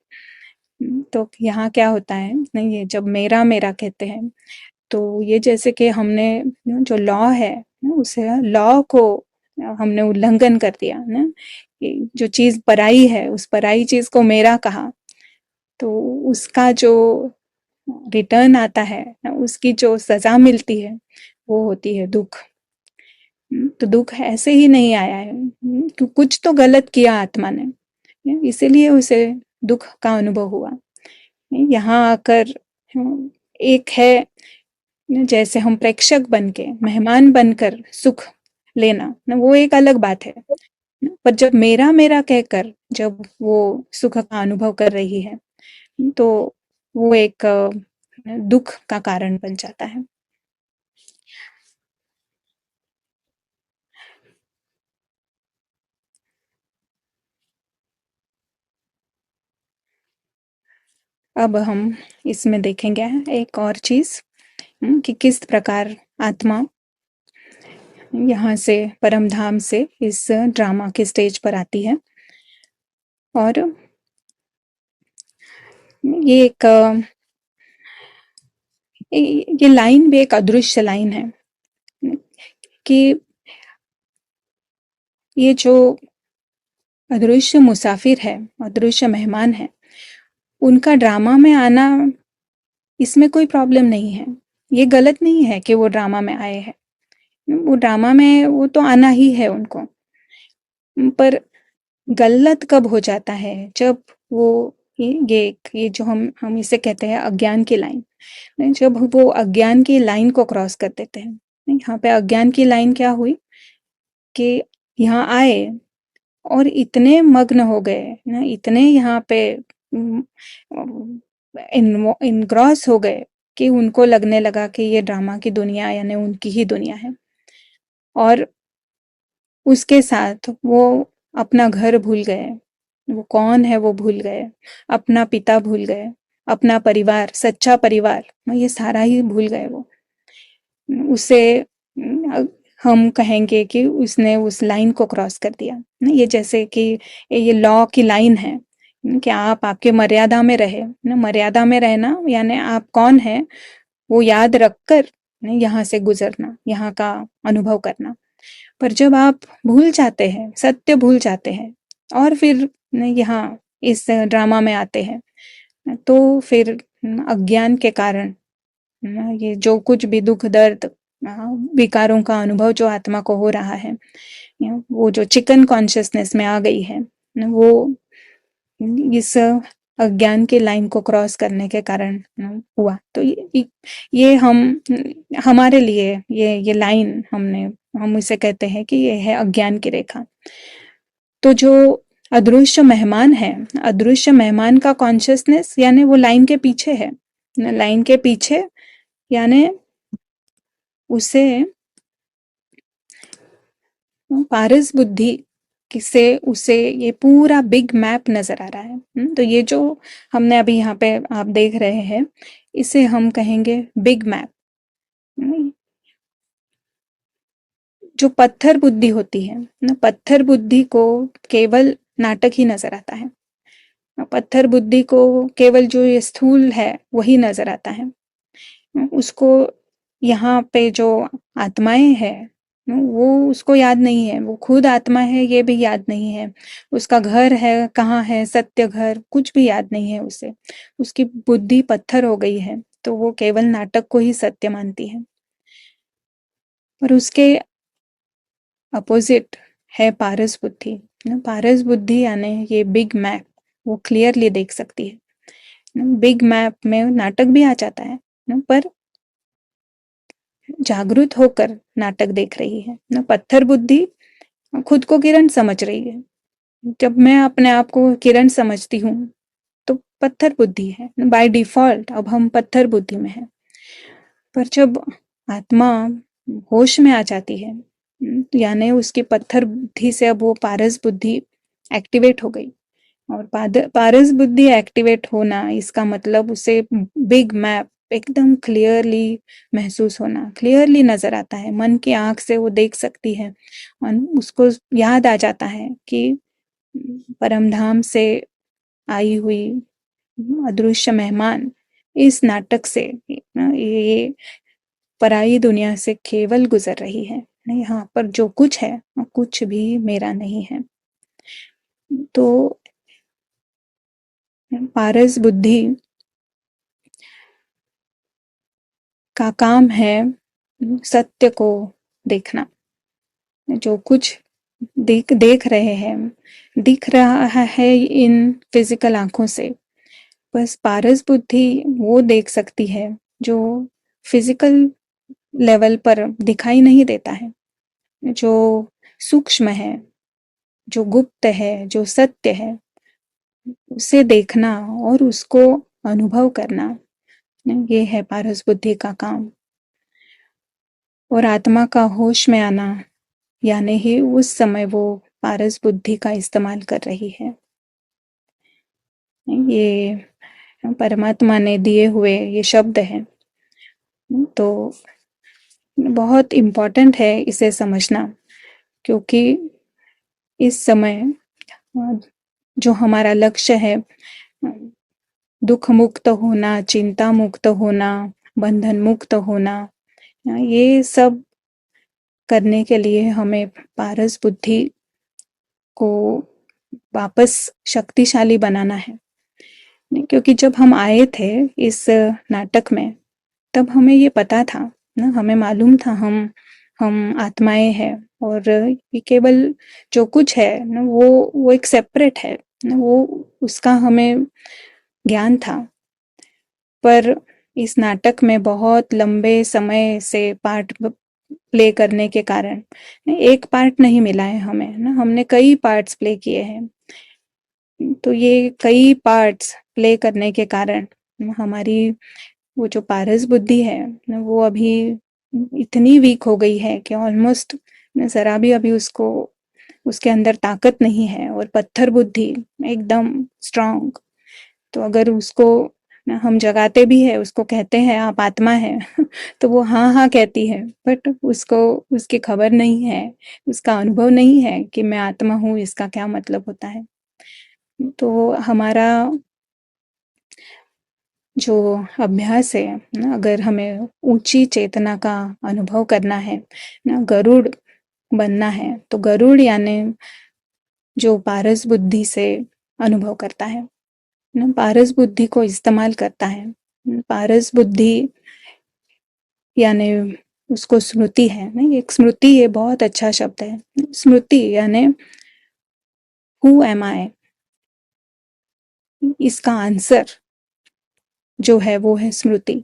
Speaker 2: तो यहाँ क्या होता है नहीं, ये जब मेरा मेरा कहते हैं, तो ये जैसे कि हमने जो लॉ है उसे लॉ को हमने उल्लंघन कर दिया ना, जो चीज पराई है उस पराई चीज को मेरा कहा, तो उसका जो रिटर्न आता है, उसकी जो सजा मिलती है वो होती है दुख। तो दुख ऐसे ही नहीं आया है, कुछ तो गलत किया आत्मा ने, इसीलिए उसे दुख का अनुभव हुआ। यहाँ आकर एक है, जैसे हम प्रेक्षक बन के, मेहमान बनकर सुख लेना ना, वो एक अलग बात है। पर जब मेरा मेरा कहकर जब वो सुख का अनुभव कर रही है, तो वो एक दुख का कारण बन जाता है। अब हम इसमें देखेंगे एक और चीज़ कि किस प्रकार आत्मा यहाँ से परम धाम से इस ड्रामा के स्टेज पर आती है। और ये एक ये लाइन भी एक अदृश्य लाइन है कि ये जो अदृश्य मुसाफिर है, अदृश्य मेहमान है, उनका ड्रामा में आना, इसमें कोई प्रॉब्लम नहीं है। ये गलत नहीं है कि वो ड्रामा में आए हैं। वो ड्रामा में वो तो आना ही है उनको। पर गलत कब हो जाता है? जब वो ये जो हम इसे कहते हैं अज्ञान की लाइन। जब वो अज्ञान की लाइन को क्रॉस कर देते हैं। यहाँ पे अज्ञान की लाइन क्या हुई कि यहाँ आए और इतने मग्न हो गए ना, इतने यहाँ पे इनग्रॉस हो गए कि उनको लगने लगा कि ये ड्रामा की दुनिया यानी उनकी ही दुनिया है। और उसके साथ वो अपना घर भूल गए, वो कौन है वो भूल गए, अपना पिता भूल गए, अपना परिवार, सच्चा परिवार, ये सारा ही भूल गए वो। उसे हम कहेंगे कि उसने उस लाइन को क्रॉस कर दिया। ये जैसे कि ये लॉ की लाइन है कि आप आपके मर्यादा में रहे ना, मर्यादा में रहना यानी आप कौन है वो याद रखकर यहाँ से गुजरना, यहाँ का अनुभव करना। पर जब आप भूल जाते हैं, सत्य भूल जाते हैं और फिर यहाँ इस ड्रामा में आते हैं, तो फिर अज्ञान के कारण ये जो कुछ भी दुख दर्द विकारों का अनुभव जो आत्मा को हो रहा है, वो जो चिकन कॉन्शियसनेस में आ गई है, वो इस अज्ञान के लाइन को क्रॉस करने के कारण हुआ। तो ये हमारे लिए ये लाइन हम इसे कहते हैं कि ये है अज्ञान की रेखा। तो जो अदृश्य मेहमान है, अदृश्य मेहमान का कॉन्शियसनेस यानी वो लाइन के पीछे है, लाइन के पीछे यानी उसे पारस बुद्धि किसे उसे ये पूरा बिग मैप नजर आ रहा है। तो ये जो हमने अभी यहाँ पे आप देख रहे हैं, इसे हम कहेंगे बिग मैप। जो पत्थर बुद्धि होती है ना, पत्थर बुद्धि को केवल नाटक ही नजर आता है। पत्थर बुद्धि को केवल जो ये स्थूल है वही नजर आता है। उसको यहाँ पे जो आत्माएं हैं वो उसको याद नहीं है, वो खुद आत्मा है ये भी याद नहीं है, उसका घर है कहाँ है, सत्य घर, कुछ भी याद नहीं है उसे। उसकी बुद्धि पत्थर हो गई है, तो वो केवल नाटक को ही सत्य मानती है। पर उसके अपोजिट है पारस बुद्धि। पारस बुद्धि यानी ये बिग मैप, वो क्लियरली देख सकती है। बिग मैप में नाटक भी आ जाता है पर जागृत होकर नाटक देख रही है ना। पत्थर बुद्धि खुद को किरण समझ रही है। जब मैं अपने आप को किरण समझती हूँ तो पत्थर बुद्धि है, बाय डिफॉल्ट अब हम पत्थर बुद्धि में हैं। पर जब आत्मा होश में आ जाती है यानी उसकी पत्थर बुद्धि से अब वो पारस बुद्धि एक्टिवेट हो गई। और पारस बुद्धि एक्टिवेट होना इसका मतलब उसे बिग मैप एकदम क्लियरली महसूस होना, क्लियरली नजर आता है, मन की आंख से वो देख सकती है और उसको याद आ जाता है कि परमधाम से आई हुई अदृश्य मेहमान इस नाटक से ये पराई दुनिया से केवल गुजर रही है, यहाँ पर जो कुछ है कुछ भी मेरा नहीं है। तो पारस बुद्धि का काम है सत्य को देखना। जो कुछ देख रहे हैं दिख रहा है इन फिजिकल आंखों से, बस पारस बुद्धि वो देख सकती है जो फिजिकल लेवल पर दिखाई नहीं देता है, जो सूक्ष्म है, जो गुप्त है, जो सत्य है, उसे देखना और उसको अनुभव करना, ये है पारस बुद्धि का काम। और आत्मा का होश में आना यानी ही उस समय वो पारस बुद्धि का इस्तेमाल कर रही है। ये परमात्मा ने दिए हुए ये शब्द हैं। तो बहुत इम्पोर्टेंट है इसे समझना, क्योंकि इस समय जो हमारा लक्ष्य है, दुख मुक्त होना, चिंता मुक्त होना, बंधन मुक्त होना, ये सब करने के लिए हमें पारस बुद्धि को वापस शक्तिशाली बनाना है। क्योंकि जब हम आए थे इस नाटक में, तब हमें ये पता था ना, हमें मालूम था हम आत्माएं हैं, और ये केवल जो कुछ है ना, वो एक सेपरेट है ना, वो उसका हमें ज्ञान था। पर इस नाटक में बहुत लंबे समय से पार्ट प्ले करने के कारण एक पार्ट नहीं मिला है हमें ना, हमने कई पार्ट्स प्ले किए हैं। तो ये कई पार्ट्स प्ले करने के कारण हमारी वो जो पारस बुद्धि है ना, वो अभी इतनी वीक हो गई है कि ऑलमोस्ट जरा भी अभी उसको उसके अंदर ताकत नहीं है, और पत्थर बुद्धि एकदम स्ट्रांग। तो अगर उसको ना हम जगाते भी है, उसको कहते हैं आप आत्मा है तो वो हाँ हाँ कहती है, बट उसको उसकी खबर नहीं है, उसका अनुभव नहीं है कि मैं आत्मा हूँ, इसका क्या मतलब होता है। तो हमारा जो अभ्यास है ना, अगर हमें ऊंची चेतना का अनुभव करना है ना, गरुड़ बनना है, तो गरुड़ यानी जो पारस बुद्धि से अनुभव करता है ना, पारस बुद्धि को इस्तेमाल करता है। पारस बुद्धि यानी उसको स्मृति है ना, एक स्मृति, ये बहुत अच्छा शब्द है। स्मृति यानी हु एम आई, इसका आंसर जो है वो है स्मृति।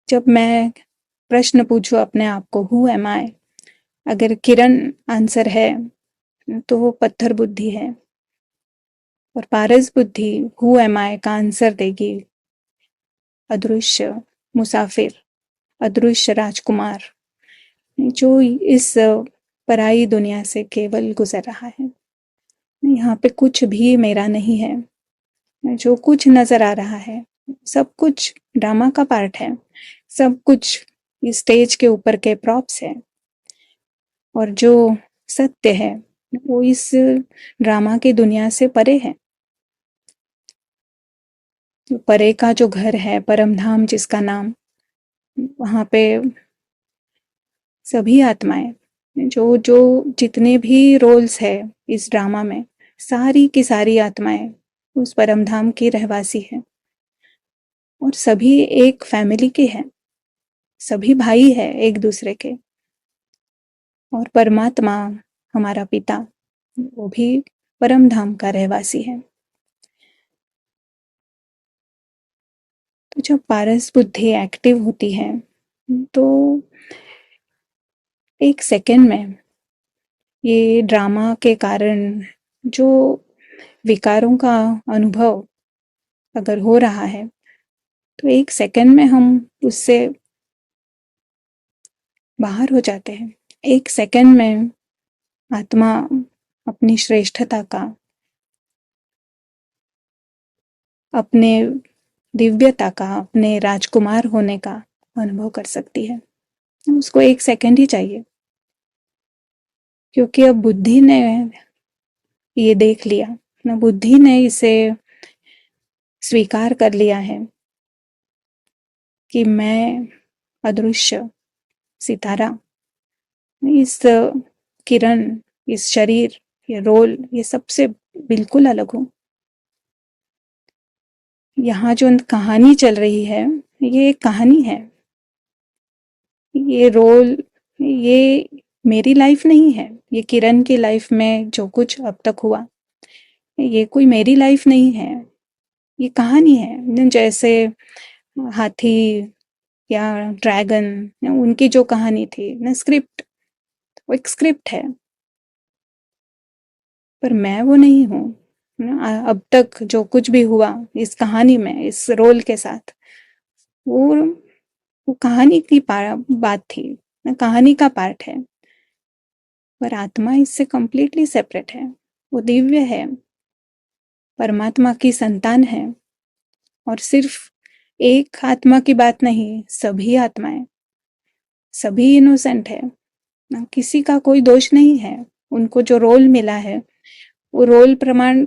Speaker 2: जब मैं प्रश्न पूछूं अपने आप को हु एम आई, अगर किरण आंसर है तो वो पत्थर बुद्धि है, और पारस बुद्धि हु एम आई का आंसर देगी अदृश्य मुसाफिर, अदृश्य राजकुमार, जो इस पराई दुनिया से केवल गुजर रहा है। यहाँ पे कुछ भी मेरा नहीं है, जो कुछ नजर आ रहा है सब कुछ ड्रामा का पार्ट है, सब कुछ स्टेज के ऊपर के प्रॉप्स है, और जो सत्य है वो इस ड्रामा की दुनिया से परे है। परे का जो घर है, परम धाम जिसका नाम, वहाँ पे सभी आत्माएं जो जो जितने भी रोल्स है इस ड्रामा में, सारी की सारी आत्माएं उस परम धाम की रहवासी है, और सभी एक फैमिली के हैं, सभी भाई है एक दूसरे के। और परमात्मा हमारा पिता, वो भी परम धाम का रहवासी है। तो जब पारस बुद्धि एक्टिव होती है, तो एक सेकंड में ये ड्रामा के कारण जो विकारों का अनुभव अगर हो रहा है, तो एक सेकंड में हम उससे बाहर हो जाते हैं। एक सेकंड में आत्मा अपनी श्रेष्ठता का, अपने दिव्यता का, अपने राजकुमार होने का अनुभव कर सकती है। उसको एक सेकंड ही चाहिए, क्योंकि अब बुद्धि ने ये देख लिया ना, बुद्धि ने इसे स्वीकार कर लिया है कि मैं अदृश्य सितारा, इस किरण, इस शरीर, ये रोल, ये सबसे बिल्कुल अलग हूँ। यहाँ जो कहानी चल रही है, ये एक कहानी है, ये रोल, ये मेरी लाइफ नहीं है। ये किरण की लाइफ में जो कुछ अब तक हुआ, ये कोई मेरी लाइफ नहीं है, ये कहानी है। जैसे हाथी या ड्रैगन, उनकी जो कहानी थी ना, स्क्रिप्ट, वो एक स्क्रिप्ट है, पर मैं वो नहीं हूँ ना। अब तक जो कुछ भी हुआ इस कहानी में, इस रोल के साथ, वो वो कहानी की बात थी ना, कहानी का पार्ट है। पर आत्मा इससे कंप्लीटली सेपरेट है, वो दिव्य है, परमात्मा की संतान हैं और सिर्फ एक आत्मा की बात नहीं, सभी आत्माएं, सभी इनोसेंट है ना, किसी का कोई दोष नहीं है। उनको जो रोल मिला है वो रोल प्रमाण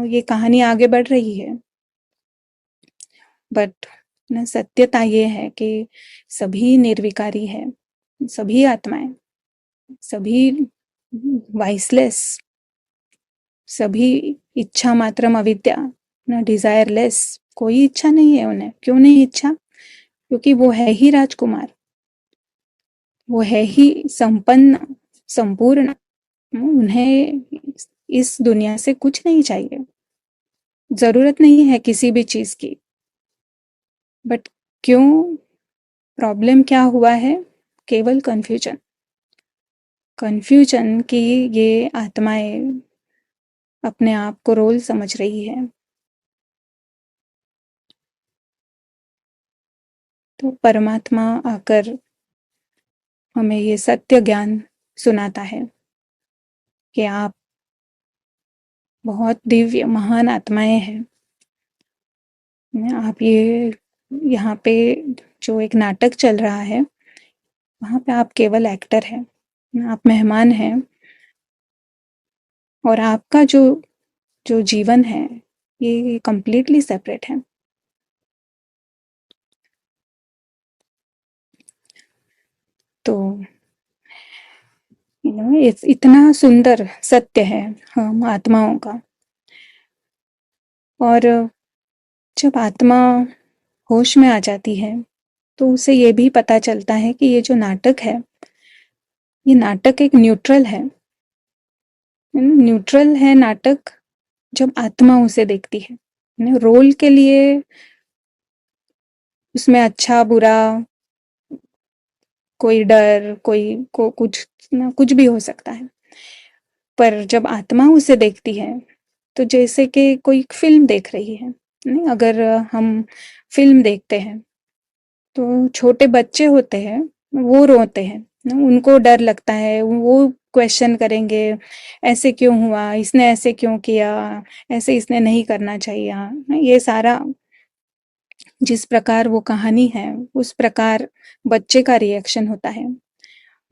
Speaker 2: ये कहानी आगे बढ़ रही है। बट सत्यता ये है कि सभी निर्विकारी है, सभी आत्माएं, सभी वाइसलेस, सभी इच्छा मात्रम अविद्या, ना डिजायरलेस, कोई इच्छा नहीं है उन्हें। क्यों नहीं इच्छा? क्योंकि वो है ही राजकुमार, वो है ही संपन्न, संपूर्ण। उन्हें इस दुनिया से कुछ नहीं चाहिए, जरूरत नहीं है किसी भी चीज की। बट क्यों? प्रॉब्लम क्या हुआ है? केवल कंफ्यूजन। कंफ्यूजन कि ये आत्माएं अपने आप को रोल समझ रही है। तो परमात्मा आकर हमें ये सत्य ज्ञान सुनाता है कि आप बहुत दिव्य महान आत्माएं हैं। आप ये यहाँ पे जो एक नाटक चल रहा है वहाँ पे आप केवल एक्टर हैं, आप मेहमान हैं। और आपका जो जो जीवन है ये कंप्लीटली सेपरेट है। तो इतना सुंदर सत्य है हम आत्माओं का। और जब आत्मा होश में आ जाती है तो उसे ये भी पता चलता है कि ये जो नाटक है ये नाटक एक न्यूट्रल है। न्यूट्रल है नाटक जब आत्मा उसे देखती है। रोल के लिए उसमें अच्छा बुरा, कोई डर, कुछ ना कुछ भी हो सकता है। पर जब आत्मा उसे देखती है तो जैसे कि कोई फिल्म देख रही है। नहीं, अगर हम फिल्म देखते हैं तो छोटे बच्चे होते हैं, वो रोते हैं ना, उनको डर लगता है, वो क्वेश्चन करेंगे ऐसे क्यों हुआ, इसने ऐसे क्यों किया, ऐसे इसने नहीं करना चाहिए। ये सारा जिस प्रकार वो कहानी है उस प्रकार बच्चे का रिएक्शन होता है।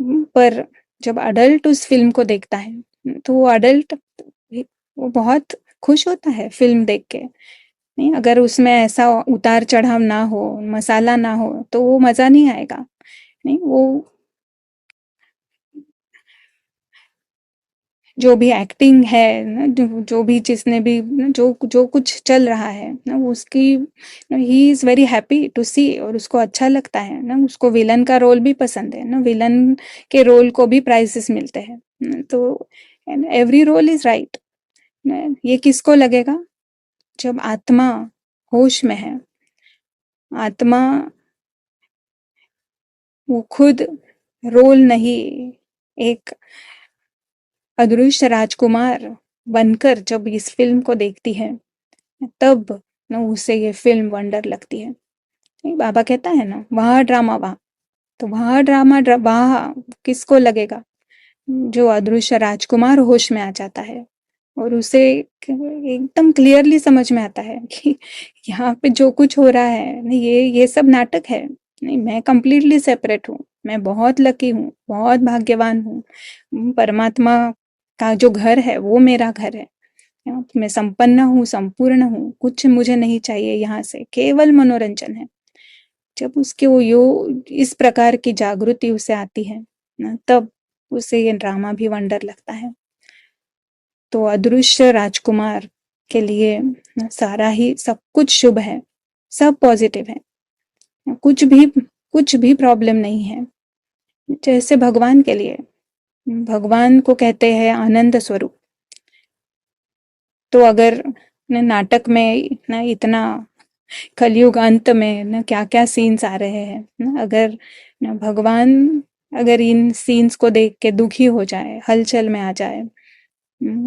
Speaker 2: पर जब अडल्ट उस फिल्म को देखता है तो वो अडल्ट वो बहुत खुश होता है फिल्म देख के। नहीं, अगर उसमें ऐसा उतार चढ़ाव ना हो, मसाला ना हो तो वो मजा नहीं आएगा। नहीं, वो जो भी एक्टिंग है ना, जो भी जिसने भी जो जो कुछ चल रहा है ना, उसकी ही is very happy to see, और उसको अच्छा लगता है ना। उसको विलन का रोल भी पसंद है ना, विलन के रोल को भी प्राइजेस मिलते हैं। तो एवरी रोल इज राइट। ये किसको लगेगा? जब आत्मा होश में है, आत्मा वो खुद रोल नहीं, एक अदृश्य राजकुमार बनकर जब इस फिल्म को देखती है तब ना उसे ये फिल्म वंडर लगती है। बाबा कहता है ना, वहाँ ड्रामा वहाँ, तो वहाँ ड्रामा वहाँ किसको लगेगा? जो अदृश्य राजकुमार होश में आ जाता है और उसे एकदम क्लियरली समझ में आता है कि यहाँ पे जो कुछ हो रहा है नहीं, ये सब नाटक है। नहीं, मैं कंप्लीटली सेपरेट हूँ, मैं बहुत लकी हूँ, बहुत भाग्यवान हूँ। परमात्मा का जो घर है वो मेरा घर है। मैं संपन्न हूँ, संपूर्ण हूँ, कुछ मुझे नहीं चाहिए यहाँ से, केवल मनोरंजन है। जब उसके वो यो इस प्रकार की जागृति उसे आती है ना, तब उसे ये ड्रामा भी वंडर लगता है। तो अदृश्य राजकुमार के लिए सारा ही सब कुछ शुभ है, सब पॉजिटिव है, कुछ भी प्रॉब्लम नहीं है। जैसे भगवान के लिए, भगवान को कहते हैं आनंद स्वरूप। तो अगर नाटक में ना इतना कलयुग अंत में ना क्या क्या सीन्स आ रहे हैं ना, अगर ना भगवान अगर इन सीन्स को देख के दुखी हो जाए, हलचल में आ जाए,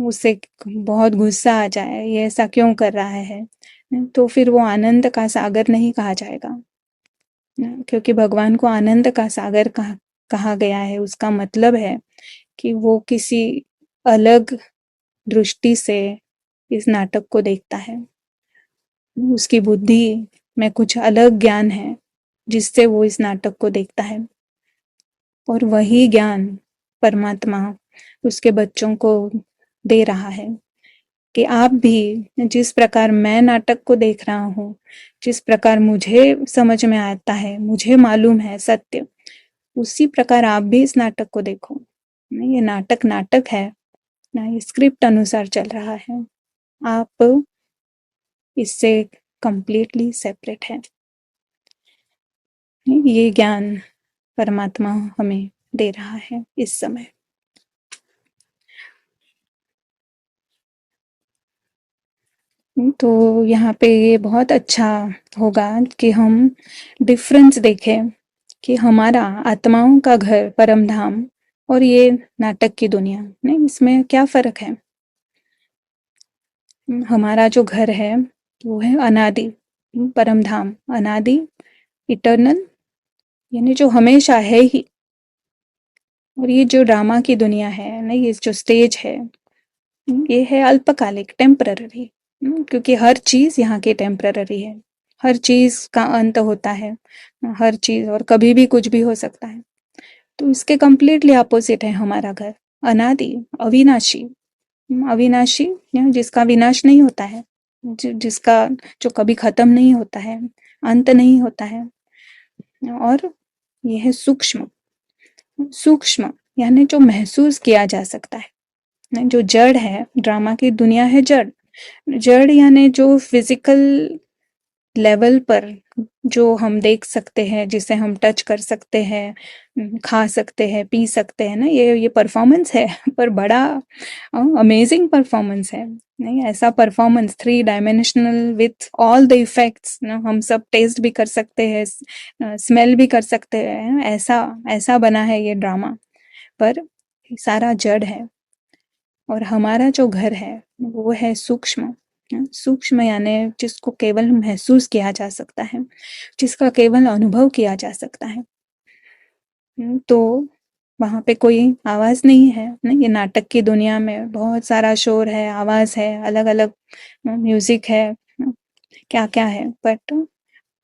Speaker 2: उसे बहुत गुस्सा आ जाए, ये ऐसा क्यों कर रहा है, तो फिर वो आनंद का सागर नहीं कहा जाएगा। क्योंकि भगवान को आनंद का सागर कहा गया है, उसका मतलब है कि वो किसी अलग दृष्टि से इस नाटक को देखता है, उसकी बुद्धि में कुछ अलग ज्ञान है जिससे वो इस नाटक को देखता है, और वही ज्ञान परमात्मा उसके बच्चों को दे रहा है कि आप भी जिस प्रकार मैं नाटक को देख रहा हूँ, जिस प्रकार मुझे समझ में आता है, मुझे मालूम है सत्य, उसी प्रकार आप भी इस नाटक को देखो। ये नाटक नाटक है ना, ये स्क्रिप्ट अनुसार चल रहा है, आप इससे कंप्लीटली सेपरेट है। ये ज्ञान परमात्मा हमें दे रहा है इस समय। तो यहाँ पे ये बहुत अच्छा होगा कि हम डिफरेंस देखें कि हमारा आत्माओं का घर परम धाम और ये नाटक की दुनिया, नहीं, इसमें क्या फर्क है। हमारा जो घर है वो है अनादि, परम धाम अनादि, इटर्नल, यानी जो हमेशा है ही। और ये जो ड्रामा की दुनिया है ना, ये जो स्टेज है, ये है अल्पकालिक, टेम्पररी, क्योंकि हर चीज यहाँ की टेम्पररी है, हर चीज का अंत होता है, हर चीज, और कभी भी कुछ भी हो सकता है। तो इसके कंप्लीटली अपोजिट है हमारा घर, अनादि, अविनाशी। अविनाशी जिसका विनाश नहीं होता है, जिसका जो कभी खत्म नहीं होता है, अंत नहीं होता है। और यह है सूक्ष्म, सूक्ष्म यानी जो महसूस किया जा सकता है। जो जड़ है, ड्रामा की दुनिया है जड़, जड़ यानी जो फिजिकल लेवल पर जो हम देख सकते हैं, जिसे हम टच कर सकते हैं, खा सकते हैं, पी सकते हैं ना, ये परफॉर्मेंस है पर बड़ा अमेजिंग परफॉर्मेंस है। नहीं, ऐसा performance 3 dimensional with all the effects ना, हम सब टेस्ट भी कर सकते हैं, स्मेल भी कर सकते हैं, ऐसा ऐसा बना है ये ड्रामा, पर सारा जड़ है। और हमारा जो घर है वो है सूक्ष्म, सूक्ष्म यानी जिसको केवल महसूस किया जा सकता है, जिसका केवल अनुभव किया जा सकता है। तो वहाँ पे कोई आवाज नहीं है ना, ये नाटक की दुनिया में बहुत सारा शोर है, आवाज है, अलग अलग म्यूजिक है, क्या क्या है, बट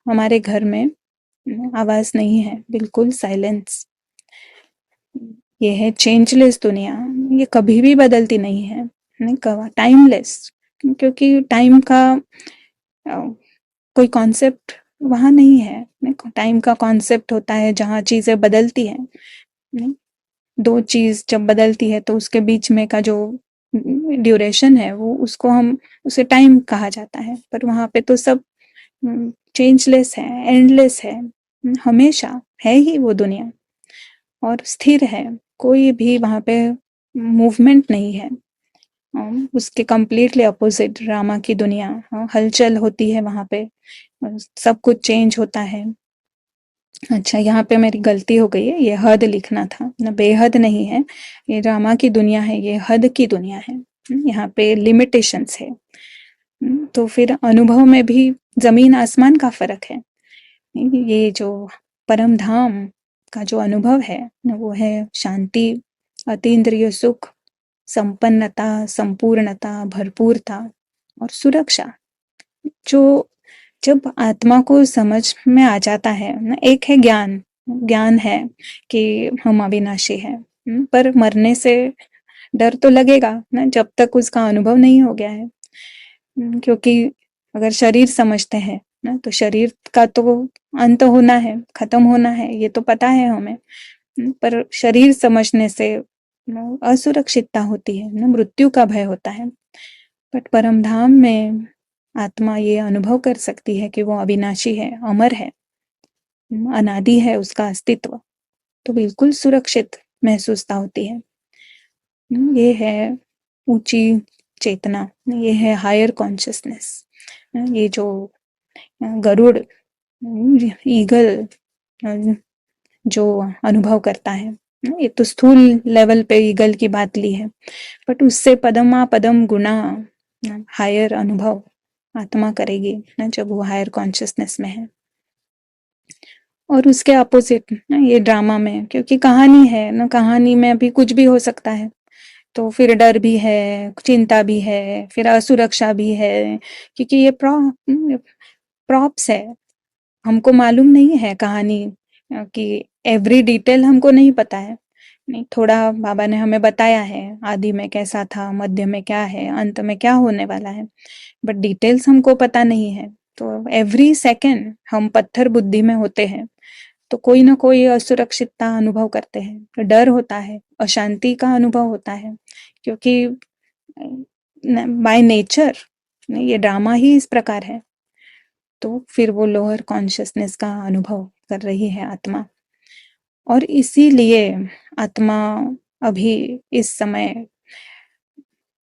Speaker 2: हमारे घर में आवाज नहीं है, बिल्कुल साइलेंस। ये है चेंजलेस दुनिया, ये कभी भी बदलती नहीं है, नहीं कहा, टाइमलेस, क्योंकि टाइम का कोई कॉन्सेप्ट वहाँ नहीं है। टाइम का कॉन्सेप्ट होता है जहाँ चीजें बदलती हैं, नहीं, दो चीज जब बदलती है तो उसके बीच में का जो ड्यूरेशन है वो उसको हम उसे टाइम कहा जाता है, पर वहाँ पे तो सब चेंजलेस है, एंडलेस है, हमेशा है ही वो दुनिया, और स्थिर है, कोई भी वहाँ पे मूवमेंट नहीं है। उसके कंप्लीटली अपोजिट ड्रामा की दुनिया, हलचल होती है वहाँ पे, सब कुछ चेंज होता है। अच्छा, यहाँ पे मेरी गलती हो गई है, ये हद लिखना था ना, बेहद नहीं है, ये ड्रामा की दुनिया है, ये हद की दुनिया है, यहाँ पे लिमिटेशंस है। तो फिर अनुभव में भी जमीन आसमान का फर्क है। ये जो परम धाम का जो अनुभव है वो है शांति, अतीन्द्रिय सुख, संपन्नता, संपूर्णता, भरपूरता और सुरक्षा। जो जब आत्मा को समझ में आ जाता है ना, एक है ज्ञान, ज्ञान है कि हम अविनाशी हैं, पर मरने से डर तो लगेगा ना जब तक उसका अनुभव नहीं हो गया है। क्योंकि अगर शरीर समझते हैं ना, तो शरीर का तो अंत होना है, खत्म होना है, ये तो पता है हमें, पर शरीर समझने से असुरक्षितता होती है ना, मृत्यु का भय होता है। बट परम धाम में आत्मा ये अनुभव कर सकती है कि वो अविनाशी है, अमर है, अनादि है उसका अस्तित्व, तो बिल्कुल सुरक्षित महसूसता होती है। ये है ऊंची चेतना, ये है हायर कॉन्शियसनेस। ये जो गरुड़, ईगल जो अनुभव करता है, ये तो स्थूल लेवल पे ईगल की बात ली है, बट उससे पदमा पदम गुना हायर अनुभव आत्मा करेगी ना जब वो हायर कॉन्शियसनेस में है। और उसके अपोजिट ना ये ड्रामा में, क्योंकि कहानी है ना, कहानी में अभी कुछ भी हो सकता है, तो फिर डर भी है, चिंता भी है, फिर असुरक्षा भी है, क्योंकि ये प्रॉप्स है। हमको मालूम नहीं है कहानी कि एवरी डिटेल हमको नहीं पता है। नहीं, थोड़ा बाबा ने हमें बताया है, आदि में कैसा था, मध्य में क्या है, अंत में क्या होने वाला है, बट डिटेल्स हमको पता नहीं है। तो एवरी सेकंड हम पत्थर बुद्धि में होते हैं, तो कोई ना कोई असुरक्षितता अनुभव करते हैं, तो डर होता है, अशांति का अनुभव होता है, क्योंकि बाय नेचर ये ड्रामा ही इस प्रकार है। तो फिर वो लोअर कॉन्शियसनेस का अनुभव कर रही है आत्मा, और इसीलिए आत्मा अभी इस समय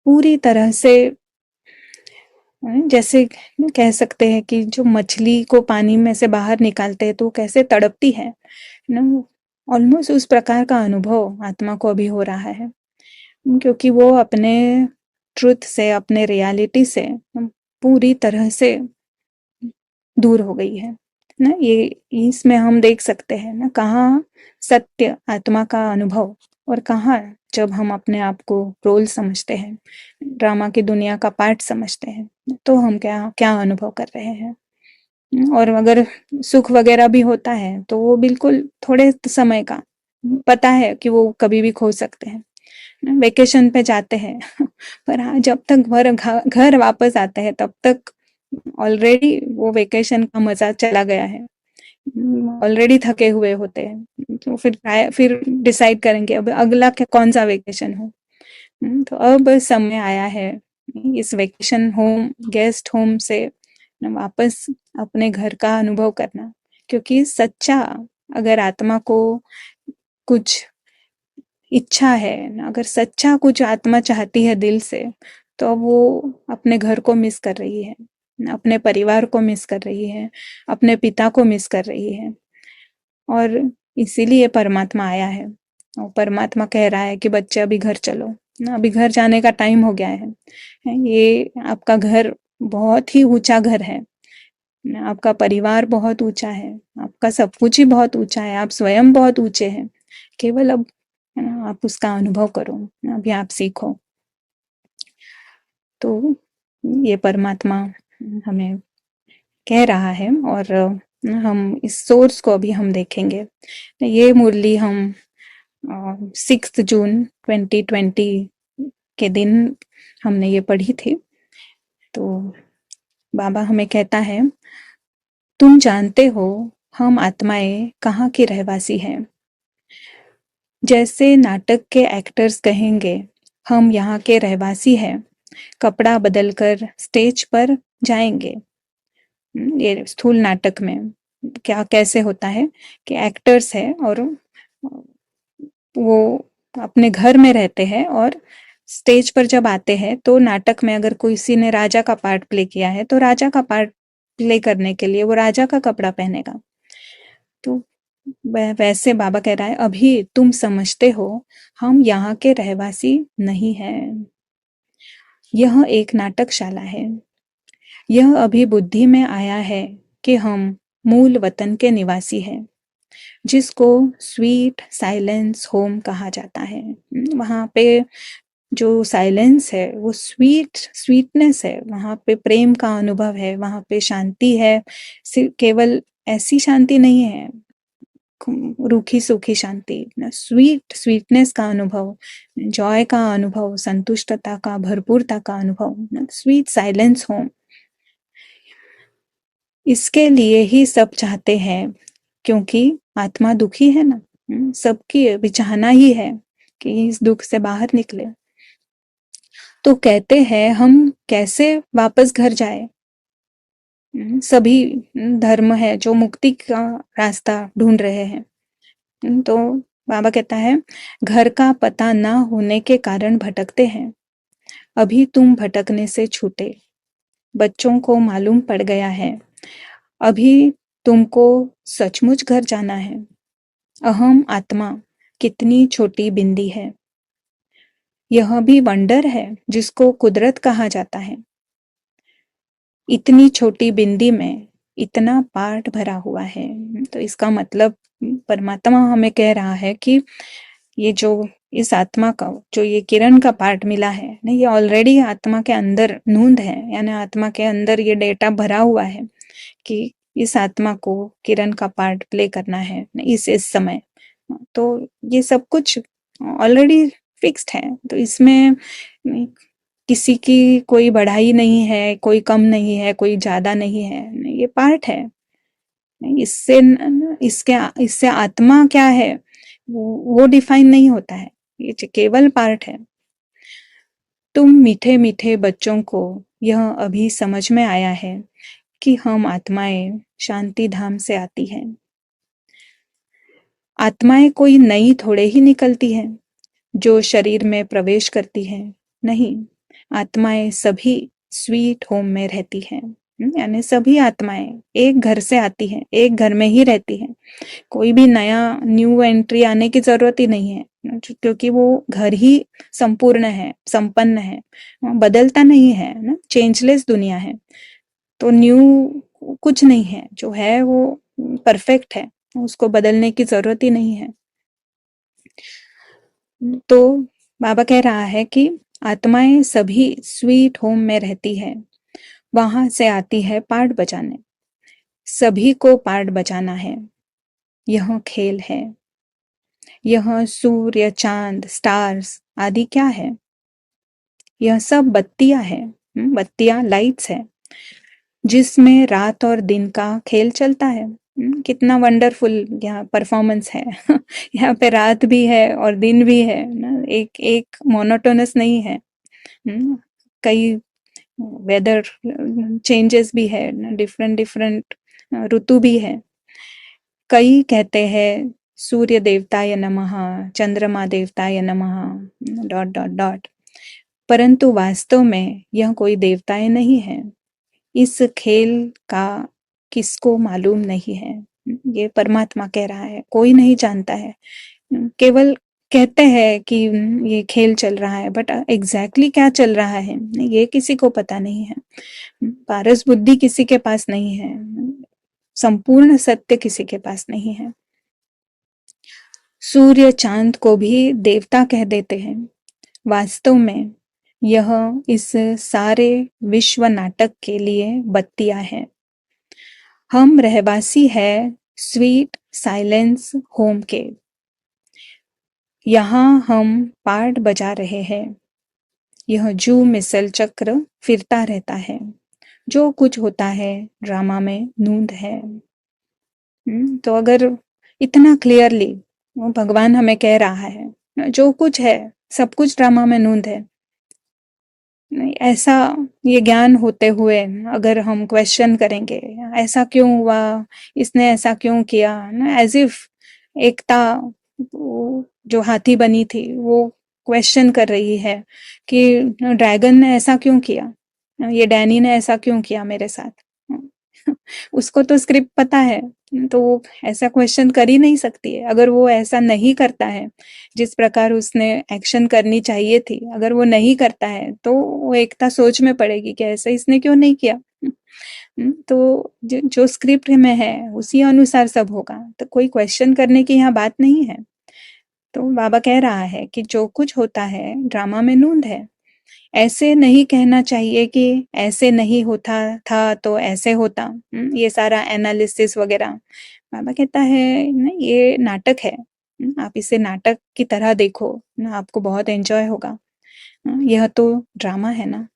Speaker 2: पूरी तरह से जैसे कह सकते हैं कि जो मछली को पानी में से बाहर निकालते हैं तो कैसे तड़पती है ना, ऑलमोस्ट उस प्रकार का अनुभव आत्मा को अभी हो रहा है, क्योंकि वो अपने ट्रुथ से, अपने रियलिटी से पूरी तरह से दूर हो गई है ना। ये इसमें हम देख सकते हैं ना, कहाँ सत्य आत्मा का अनुभव और कहाँ जब हम अपने आप को रोल समझते हैं, ड्रामा की दुनिया का पार्ट समझते हैं, तो हम क्या क्या अनुभव कर रहे हैं। और अगर सुख वगैरह भी होता है तो वो बिल्कुल थोड़े समय का, पता है कि वो कभी भी खो सकते हैं। वेकेशन पे जाते हैं पर हाँ, जब तक घर वापस आते हैं तब तक ऑलरेडी वो वेकेशन का मजा चला गया है, ऑलरेडी थके हुए होते हैं। तो फिर डिसाइड करेंगे अब अगला क्या, कौन सा वेकेशन हो। तो अब समय आया है इस वेकेशन होम, गेस्ट होम से वापस अपने घर का अनुभव करना, क्योंकि सच्चा, अगर आत्मा को कुछ इच्छा है ना, अगर सच्चा कुछ आत्मा चाहती है दिल से, तो अब वो अपने घर को मिस कर रही है, अपने परिवार को मिस कर रही है, अपने पिता को मिस कर रही है। और इसीलिए परमात्मा आया है, और परमात्मा कह रहा है कि बच्चे अभी घर चलो ना, अभी घर जाने का टाइम हो गया है। ये आपका घर बहुत ही ऊंचा घर है, आपका परिवार बहुत ऊंचा है, आपका सब कुछ ही बहुत ऊंचा है, आप स्वयं बहुत ऊंचे हैं। केवल अब है ना, आप उसका अनुभव करो, अभी आप सीखो। तो ये परमात्मा हमें कह रहा है, और हम इस सोर्स को अभी हम देखेंगे। ये मुरली हम 6 जून 2020 के दिन हमने ये पढ़ी थी। तो बाबा हमें कहता है, तुम जानते हो हम आत्माएं कहाँ की रहवासी हैं। जैसे नाटक के एक्टर्स कहेंगे हम यहाँ के रहवासी हैं, कपड़ा बदलकर स्टेज पर जाएंगे। ये स्थूल नाटक में क्या कैसे होता है कि एक्टर्स है और वो अपने घर में रहते हैं, और स्टेज पर जब आते हैं तो नाटक में अगर किसी ने राजा का पार्ट प्ले किया है तो राजा का पार्ट प्ले करने के लिए वो राजा का कपड़ा पहनेगा। तो वैसे बाबा कह रहा है, अभी तुम समझते हो हम यहाँ के रहवासी नहीं हैं, यह एक नाटकशाला है। यह अभी बुद्धि में आया है कि हम मूल वतन के निवासी हैं, जिसको स्वीट साइलेंस होम कहा जाता है। वहाँ पे जो साइलेंस है वो स्वीटनेस है, वहाँ पे प्रेम का अनुभव है, वहाँ पे शांति है। सिर्फ केवल ऐसी शांति नहीं है, रूखी सूखी शांति, स्वीटनेस का अनुभव, जॉय का अनुभव, संतुष्टता का, भरपूरता का अनुभव, स्वीट साइलेंस होम। इसके लिए ही सब चाहते हैं, क्योंकि आत्मा दुखी है ना, सबकी भी चाहना ही है कि इस दुख से बाहर निकले। तो कहते हैं हम कैसे वापस घर जाए। सभी धर्म है जो मुक्ति का रास्ता ढूंढ रहे हैं। तो बाबा कहता है, घर का पता ना होने के कारण भटकते हैं। अभी तुम भटकने से छूटे, बच्चों को मालूम पड़ गया है। अभी तुमको सचमुच घर जाना है। अहम आत्मा कितनी छोटी बिंदी है। यह भी वंडर है जिसको कुदरत कहा जाता है। इतनी छोटी बिंदी में इतना पाठ भरा हुआ है। तो इसका मतलब परमात्मा हमें कह रहा है कि ये जो इस आत्मा का जो ये किरण का पार्ट मिला है ना, ये ऑलरेडी आत्मा के अंदर नूंद है, यानी आत्मा के अंदर ये डेटा भरा हुआ है कि इस आत्मा को किरण का पार्ट प्ले करना है इस समय। तो ये सब कुछ ऑलरेडी फिक्स्ड है, तो इसमें किसी की कोई बढ़ाई नहीं है, कोई कम नहीं है, कोई ज्यादा नहीं है, ये पार्ट है। इससे इसके इससे आत्मा क्या है वो डिफाइन नहीं होता है, ये केवल पार्ट है। तुम मीठे मीठे बच्चों को यह अभी समझ में आया है कि हम आत्माएं शांति धाम से आती हैं। आत्माएं कोई नई थोड़े ही निकलती हैं जो शरीर में प्रवेश करती हैं, नहीं, आत्माएं सभी स्वीट होम में रहती हैं। यानी सभी आत्माएं एक घर से आती हैं, एक घर में ही रहती हैं, कोई भी नया न्यू एंट्री आने की जरूरत ही नहीं है, क्योंकि वो घर ही संपूर्ण है, संपन्न है, बदलता नहीं है ना, चेंजलेस दुनिया है। तो न्यू कुछ नहीं है, जो है वो परफेक्ट है, उसको बदलने की जरूरत ही नहीं है। तो बाबा कह रहा है कि आत्माएं सभी स्वीट होम में रहती है, वहां से आती है पार्ट बजाने, सभी को पार्ट बजाना है, यह खेल है। यह सूर्य, चांद, स्टार्स आदि क्या है? यह सब बत्तियां हैं, बत्तियां लाइट्स है, जिसमें रात और दिन का खेल चलता है। कितना वंडरफुल यहाँ परफॉर्मेंस है। यहाँ पे रात भी है और दिन भी है ना, एक एक मोनोटोनस नहीं है। कई वेदर चेंजेस भी है, डिफरेंट डिफरेंट ऋतु भी है। कई कहते हैं सूर्य देवताय नमः, चंद्रमा देवताय नमः, डॉट डॉट डॉट, परंतु वास्तव में यह कोई देवताएं नहीं है। इस खेल का किसको मालूम नहीं है, ये परमात्मा कह रहा है, कोई नहीं जानता है, केवल कहते हैं कि ये खेल चल रहा है, बट एग्जैक्टली क्या चल रहा है ये किसी को पता नहीं है। पारस बुद्धि किसी के पास नहीं है, संपूर्ण सत्य किसी के पास नहीं है। सूर्य चांद को भी देवता कह देते हैं, वास्तव में यह इस सारे विश्व नाटक के लिए बत्तियां हैं। हम रहवासी है स्वीट साइलेंस होम के, यहाँ हम पार्ट बजा रहे हैं। यह जू मिसल चक्र फिरता रहता है, जो कुछ होता है ड्रामा में नूंद है। तो अगर इतना क्लियरली भगवान हमें कह रहा है जो कुछ है सब कुछ ड्रामा में नूंद है, ऐसा ये ज्ञान होते हुए अगर हम क्वेश्चन करेंगे ऐसा क्यों हुआ, इसने ऐसा क्यों किया ना, एज इफ एकता जो हाथी बनी थी वो क्वेश्चन कर रही है कि ड्रैगन ने ऐसा क्यों किया, ये डैनी ने ऐसा क्यों किया मेरे साथ। उसको तो स्क्रिप्ट पता है, तो वो ऐसा क्वेश्चन कर ही नहीं सकती है। अगर वो ऐसा नहीं करता है जिस प्रकार उसने एक्शन करनी चाहिए थी, अगर वो नहीं करता है तो वो एकता सोच में पड़ेगी कि ऐसा इसने क्यों नहीं किया। तो जो स्क्रिप्ट में है उसी अनुसार सब होगा, तो कोई क्वेश्चन करने की यहाँ बात नहीं है। तो बाबा कह रहा है कि जो कुछ होता है ड्रामा में नूंद है, ऐसे नहीं कहना चाहिए कि ऐसे नहीं होता था तो ऐसे होता, ये सारा एनालिसिस वगैरह। बाबा कहता है ना ये नाटक है, आप इसे नाटक की तरह देखो ना, आपको बहुत एंजॉय होगा। यह तो ड्रामा है ना,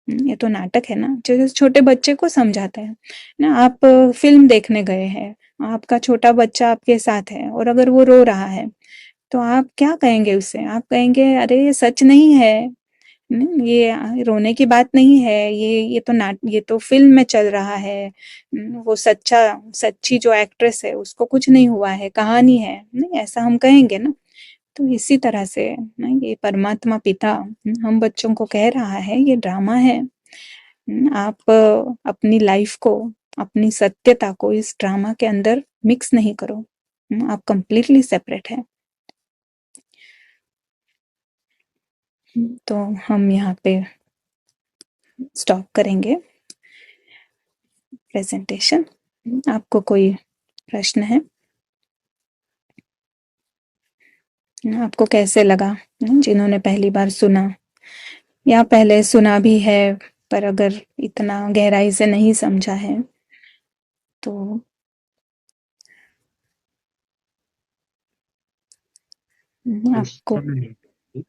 Speaker 2: ये तो नाटक है ना, जो छोटे बच्चे को समझाते हैं ना। आप फिल्म देखने गए हैं, आपका छोटा बच्चा आपके साथ है और अगर वो रो रहा है तो आप क्या कहेंगे उससे, आप कहेंगे अरे ये सच नहीं है, ये रोने की बात नहीं है, ये तो फिल्म में चल रहा है, वो सच्ची जो एक्ट्रेस है उसको कुछ नहीं हुआ है, कहानी है, नहीं ऐसा हम कहेंगे ना। तो इसी तरह से ना ये परमात्मा पिता हम बच्चों को कह रहा है ये ड्रामा है। आप अपनी लाइफ को, अपनी सत्यता को इस ड्रामा के अंदर मिक्स नहीं करो, आप कंप्लीटली सेपरेट है। तो हम यहाँ पे स्टॉप करेंगे प्रेजेंटेशन। आपको कोई प्रश्न है? आपको कैसे लगा? जिन्होंने पहली बार सुना या पहले सुना भी है पर अगर इतना गहराई से नहीं समझा है तो आपको
Speaker 1: क्वेश्चन है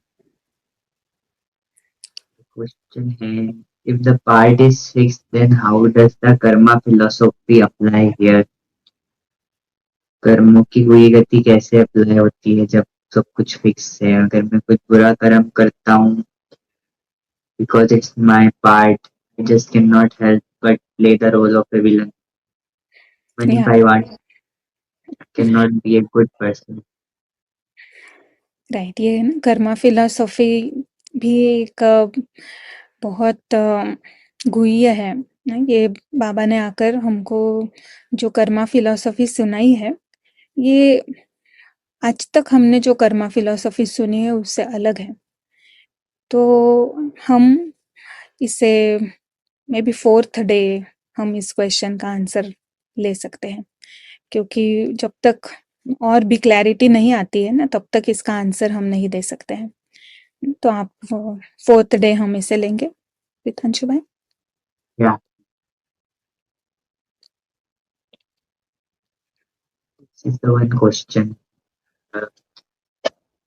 Speaker 1: क्वेश्चन है if the part is fixed then how does the karma philosophy apply here? कर्मों की हुई गति कैसे अप्लाई होती है जब सब कुछ फिक्स है? अगर मैं कुछ बुरा कर्म करता हूँ because it's my part, I just cannot help but play the role of a villain. Even if
Speaker 2: या
Speaker 1: I want, I cannot be a good person.
Speaker 2: Right, ये ना कर्मा फिलॉसफी भी एक बहुत गुह्य है ना। ये बाबा ने आकर हमको जो कर्मा फिलॉसफी सुनाई है, ये आज तक हमने जो कर्मा फिलॉसफी सुनी है उससे अलग है। तो हम इसे मे बी फोर्थ डे हम इस क्वेश्चन का आंसर ले सकते हैं, क्योंकि जब तक और भी क्लैरिटी नहीं आती है ना तब तक इसका आंसर हम नहीं दे सकते हैं। तो आप फोर्थ डे हम इसे लेंगे विधांशु भाई।
Speaker 1: Yeah, this is the one question.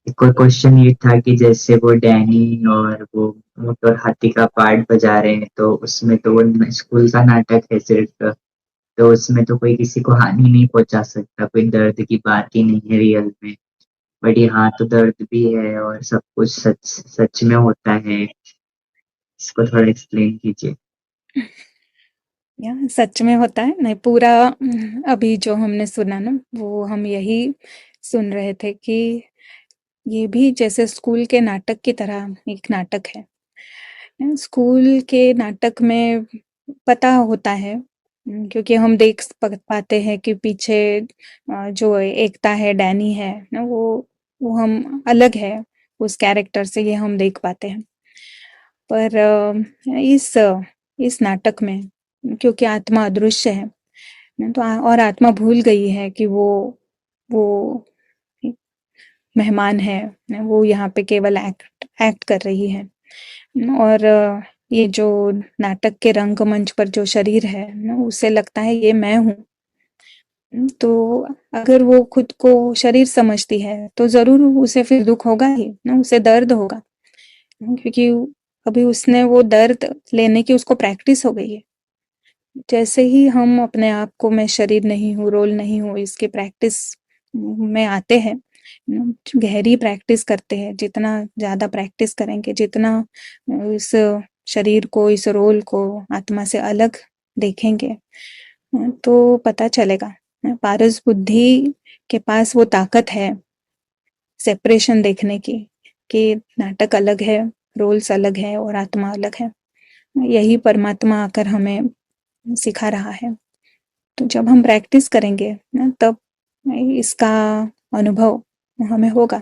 Speaker 1: एक और क्वेश्चन ये था कि जैसे वो डैनी और वो ऊँट और हाथी का पार्ट बजा रहे हैं तो उसमें तो वो स्कूल का नाटक है सिर्फ, तो उसमें तो कोई किसी को हानि नहीं पहुंचा सकता, कोई दर्द की बात ही नहीं है रियल में। बट यहाँ तो दर्द भी है और सब कुछ सच सच में होता है। इसको थोड़ा एक्सप्लेन कीजिए।
Speaker 2: या सच में होता है नहीं पूरा। अभी जो हमने सुना ना वो हम यही सुन रहे थे कि ये भी जैसे स्कूल के नाटक की तरह एक नाटक है। स्कूल के नाटक में पता होता है, क्योंकि हम देख पाते हैं कि पीछे जो एकता है, डैनी है ना, वो हम अलग है उस कैरेक्टर से, ये हम देख पाते हैं। पर इस नाटक में क्योंकि आत्मा अदृश्य है ना, तो और आत्मा भूल गई है कि वो मेहमान है ना, वो यहाँ पे केवल एक्ट एक्ट कर रही है। और ये जो नाटक के रंगमंच पर जो शरीर है ना, उसे लगता है ये मैं हूँ। तो अगर वो खुद को शरीर समझती है तो ज़रूर उसे फिर दुःख होगा ही ना, उसे दर्द होगा, क्योंकि अभी उसने वो दर्द लेने की उसको प्रैक्टिस हो गई है। जैसे ही हम अपने आप को मैं शरीर नहीं हूँ, रोल नहीं हूँ, इसकी प्रैक्टिस में आते हैं, गहरी प्रैक्टिस करते हैं, जितना ज़्यादा प्रैक्टिस करेंगे, जितना इस शरीर को, इस रोल को आत्मा से अलग देखेंगे, तो पता चलेगा। पारस बुद्धि के पास वो ताकत है सेपरेशन देखने की, कि नाटक अलग है, रोल्स अलग है और आत्मा अलग है। यही परमात्मा आकर हमें सिखा रहा है। तो जब हम प्रैक्टिस करेंगे ना तब इसका अनुभव हमें होगा।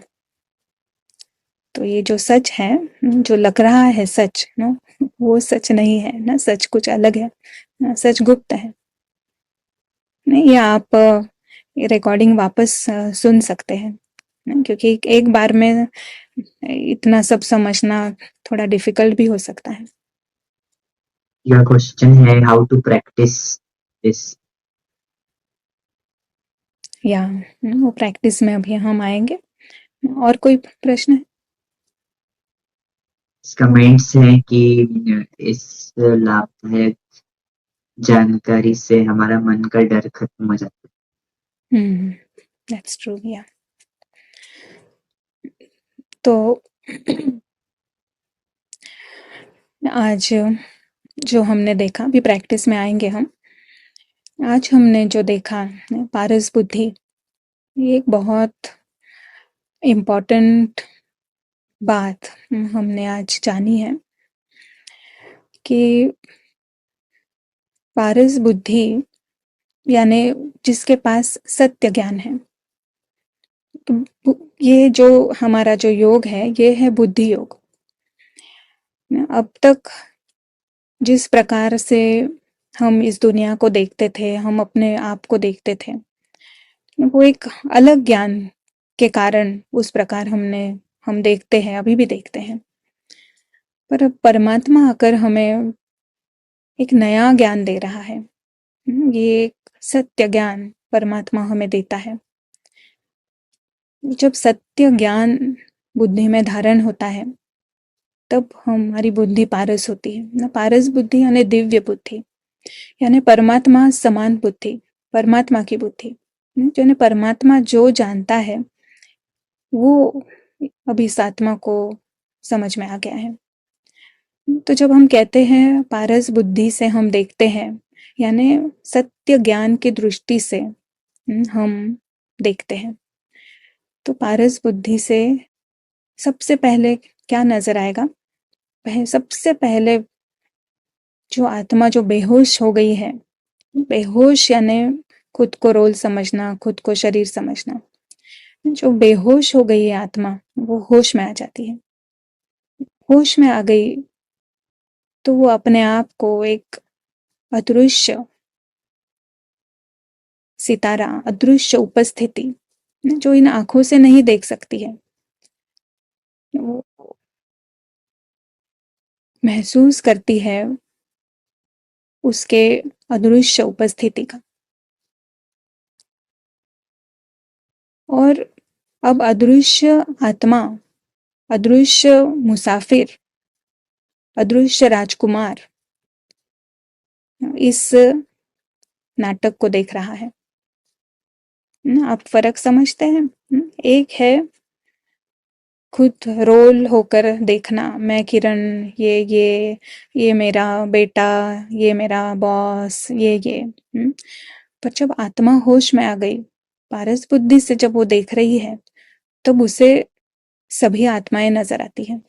Speaker 2: तो ये जो सच है, जो लग रहा है सच ना, वो सच नहीं है ना, सच कुछ अलग है ना, सच गुप्त है। नहीं, ये आप रिकॉर्डिंग वापस सुन सकते हैं ना, क्योंकि एक बार में इतना सब समझना थोड़ा डिफिकल्ट भी हो सकता है।
Speaker 1: यह क्वेश्चन है हाउ टू प्रैक्टिस दिस।
Speaker 2: या वो प्रैक्टिस में अभी हम आएंगे। और कोई प्रश्न है?
Speaker 1: कमेंट्स हैं कि इस लाभदायक जानकारी से हमारा मन का डर खत्म हो जाता
Speaker 2: दैट्स ट्रू। या तो आज जो हमने देखा, अभी प्रैक्टिस में आएंगे हम। आज हमने जो देखा पारस बुद्धि, ये एक बहुत इम्पोर्टेंट बात हमने आज जानी है कि पारस बुद्धि यानी जिसके पास सत्य ज्ञान है। तो ये जो हमारा जो योग है, ये है बुद्धि योग। अब तक जिस प्रकार से हम इस दुनिया को देखते थे, हम अपने आप को देखते थे, वो एक अलग ज्ञान के कारण उस प्रकार हम देखते हैं, अभी भी देखते हैं। पर अब परमात्मा आकर हमें एक नया ज्ञान दे रहा है। ये एक सत्य ज्ञान परमात्मा हमें देता है। जब सत्य ज्ञान बुद्धि में धारण होता है, तब हमारी बुद्धि पारस होती है ना। पारस बुद्धि यानी दिव्य बुद्धि, यानी परमात्मा समान बुद्धि, परमात्मा की बुद्धि। यानी परमात्मा जो जानता है वो अभी इस आत्मा को समझ में आ गया है। तो जब हम कहते हैं पारस बुद्धि से हम देखते हैं, यानी सत्य ज्ञान की दृष्टि से हम देखते हैं, तो पारस बुद्धि से सबसे पहले क्या नजर आएगा? सबसे पहले जो आत्मा जो बेहोश हो गई है, बेहोश यानी खुद को रोल समझना, खुद को शरीर समझना। जो बेहोश हो गई है आत्मा, वो होश में आ जाती है। होश में आ गई तो वो अपने आप को एक अदृश्य सितारा, अदृश्य उपस्थिति जो इन आंखों से नहीं देख सकती है, वो महसूस करती है उसके अदृश्य उपस्थिति का। और अब अदृश्य आत्मा, अदृश्य मुसाफिर, अदृश्य राजकुमार इस नाटक को देख रहा है। आप फर्क समझते हैं? एक है खुद रोल होकर देखना, मैं किरण, ये मेरा बेटा, ये मेरा बॉस, ये। पर जब आत्मा होश में आ गई, पारस बुद्धि से जब वो देख रही है, तब उसे सभी आत्माएं नजर आती हैं।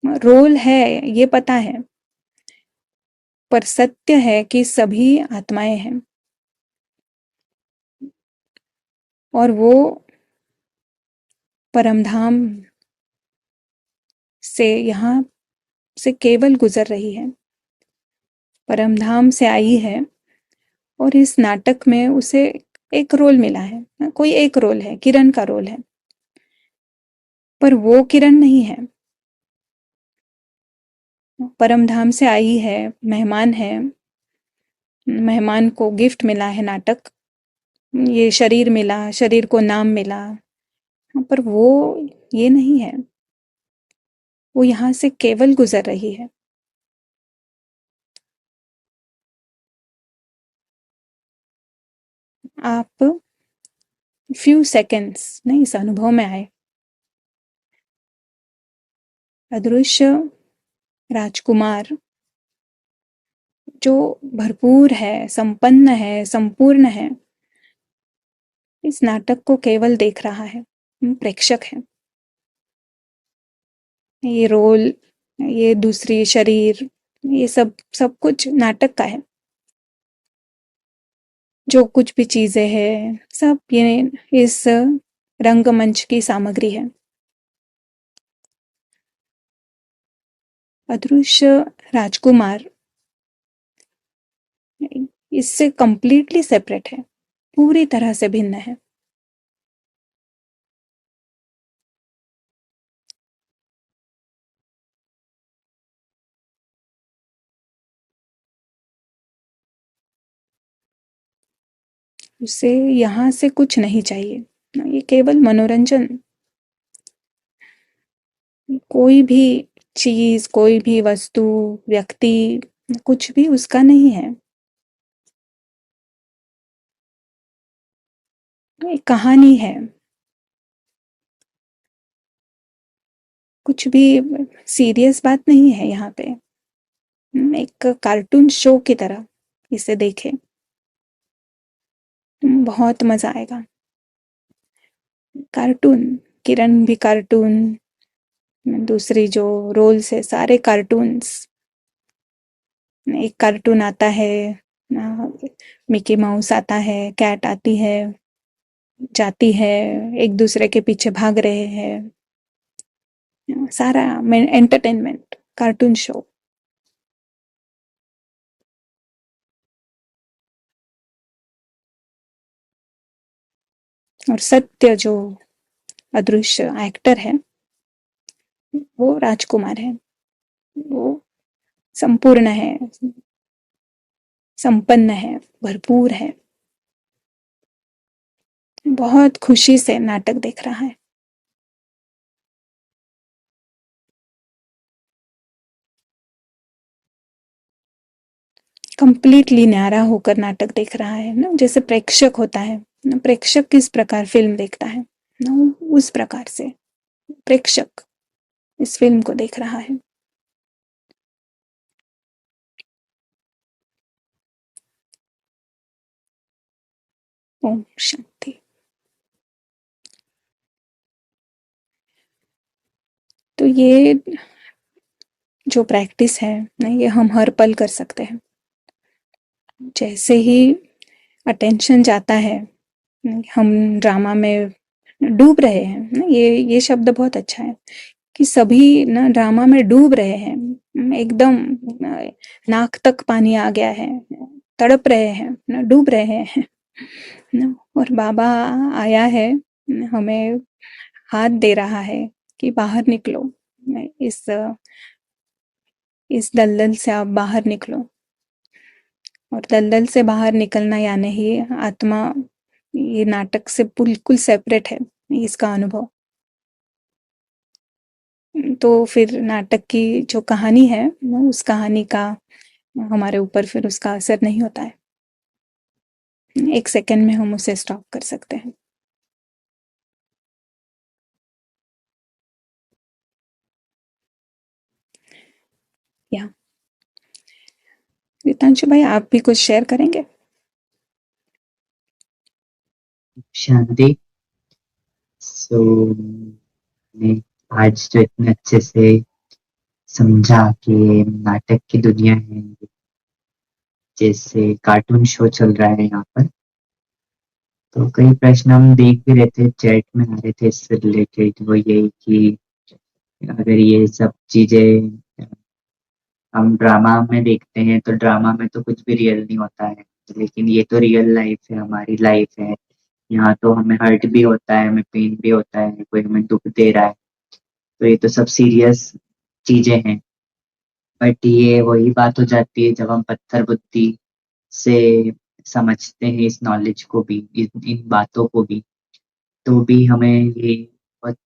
Speaker 2: रोल है ये पता है, पर सत्य है कि सभी आत्माएं हैं। और वो परमधाम से यहाँ से केवल गुजर रही है, परमधाम से आई है। और इस नाटक में उसे एक रोल मिला है, कोई एक रोल है, किरण का रोल है, पर वो किरण नहीं है। परमधाम से आई है, मेहमान है, मेहमान को गिफ्ट मिला है नाटक, ये शरीर मिला, शरीर को नाम मिला, पर वो ये नहीं है। वो यहाँ से केवल गुजर रही है। आप फ्यू सेकेंड्स नहीं इस अनुभव में आए, अदृश्य राजकुमार जो भरपूर है, संपन्न है, संपूर्ण है, इस नाटक को केवल देख रहा है, प्रेक्षक है। ये रोल, ये दूसरी शरीर, ये सब सब कुछ नाटक का है। जो कुछ भी चीजें हैं, सब ये इस रंगमंच की सामग्री है। अदृश्य राजकुमार इससे कंप्लीटली सेपरेट है, पूरी तरह से भिन्न है। उसे यहाँ से कुछ नहीं चाहिए, ये केवल मनोरंजन। कोई भी चीज, कोई भी वस्तु, व्यक्ति, कुछ भी उसका नहीं है। एक कहानी है, कुछ भी सीरियस बात नहीं है यहाँ पे। एक कार्टून शो की तरह इसे देखें, बहुत मजा आएगा। कार्टून, किरण भी कार्टून, दूसरी जो रोल्स है सारे कार्टून्स। एक कार्टून आता है, मिकी माउस आता है, कैट आती है, जाती है, एक दूसरे के पीछे भाग रहे हैं, सारा एंटरटेनमेंट, कार्टून शो। और सत्य जो अदृश्य एक्टर है, वो राजकुमार है। वो संपूर्ण है, संपन्न है, भरपूर है, बहुत खुशी से नाटक देख रहा है। कंप्लीटली न्यारा होकर नाटक देख रहा है ना, जैसे प्रेक्षक होता है ना, प्रेक्षक किस प्रकार फिल्म देखता है ना, उस प्रकार से प्रेक्षक इस फिल्म को देख रहा है। ओम शांति। तो ये जो प्रैक्टिस है ना, ये हम हर पल कर सकते हैं। जैसे ही अटेंशन जाता है, हम ड्रामा में डूब रहे हैं ना, ये शब्द बहुत अच्छा है कि सभी ना ड्रामा में डूब रहे हैं, एकदम नाक तक पानी आ गया है, तड़प रहे हैं ना, डूब रहे हैं ना, और बाबा आया है, हमें हाथ दे रहा है कि बाहर निकलो, इस दलदल से आप बाहर निकलो। और दलदल से बाहर निकलना यानी ही आत्मा ये नाटक से बिल्कुल सेपरेट है, इसका अनुभव। तो फिर नाटक की जो कहानी है, उस कहानी का हमारे ऊपर फिर उसका असर नहीं होता है। 1 सेकंड में हम उसे स्टॉप कर सकते हैं। या रितांशु भाई, आप भी कुछ शेयर करेंगे?
Speaker 1: शांति। सो ने आज जो इतने अच्छे से समझा कि नाटक की दुनिया है, जैसे कार्टून शो चल रहा है यहाँ पर। तो कई प्रश्न हम देख भी रहे थे, चैट में आ रहे थे इससे रिलेटेड, वो यही कि अगर ये सब चीजें हम ड्रामा में देखते हैं तो ड्रामा में तो कुछ भी रियल नहीं होता है, लेकिन ये तो रियल लाइफ है, हमारी लाइफ है। यहाँ तो हमें हर्ट भी होता है, हमें पेन भी होता है, कोई हमें दुख दे रहा है, तो ये तो सब सीरियस चीजें हैं। बट ये वही बात हो जाती है जब हम पत्थर बुद्धि से समझते हैं इस नॉलेज को भी, इन बातों को भी, तो भी हमें ये बहुत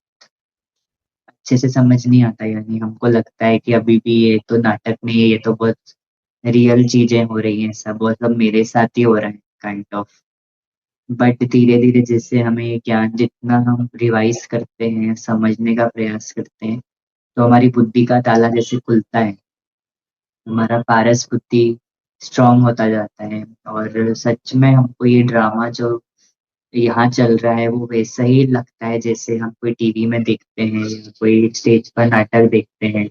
Speaker 1: अच्छे से समझ नहीं आता। यानी हमको लगता है कि अभी भी ये तो नाटक नहीं है, ये तो बहुत रियल चीजें हो रही हैं, सब मतलब मेरे साथ ही हो रहा है काइंड ऑफ। बट धीरे धीरे जैसे हमें ये ज्ञान जितना हम रिवाइज करते हैं, समझने का प्रयास करते हैं, तो हमारी बुद्धि का ताला जैसे खुलता है, हमारा पारस बुद्धि स्ट्रांग होता जाता है। और सच में हमको ये ड्रामा जो यहाँ चल रहा है वो वैसा ही लगता है जैसे हम कोई टीवी में देखते हैं या कोई स्टेज पर नाटक देखते हैं,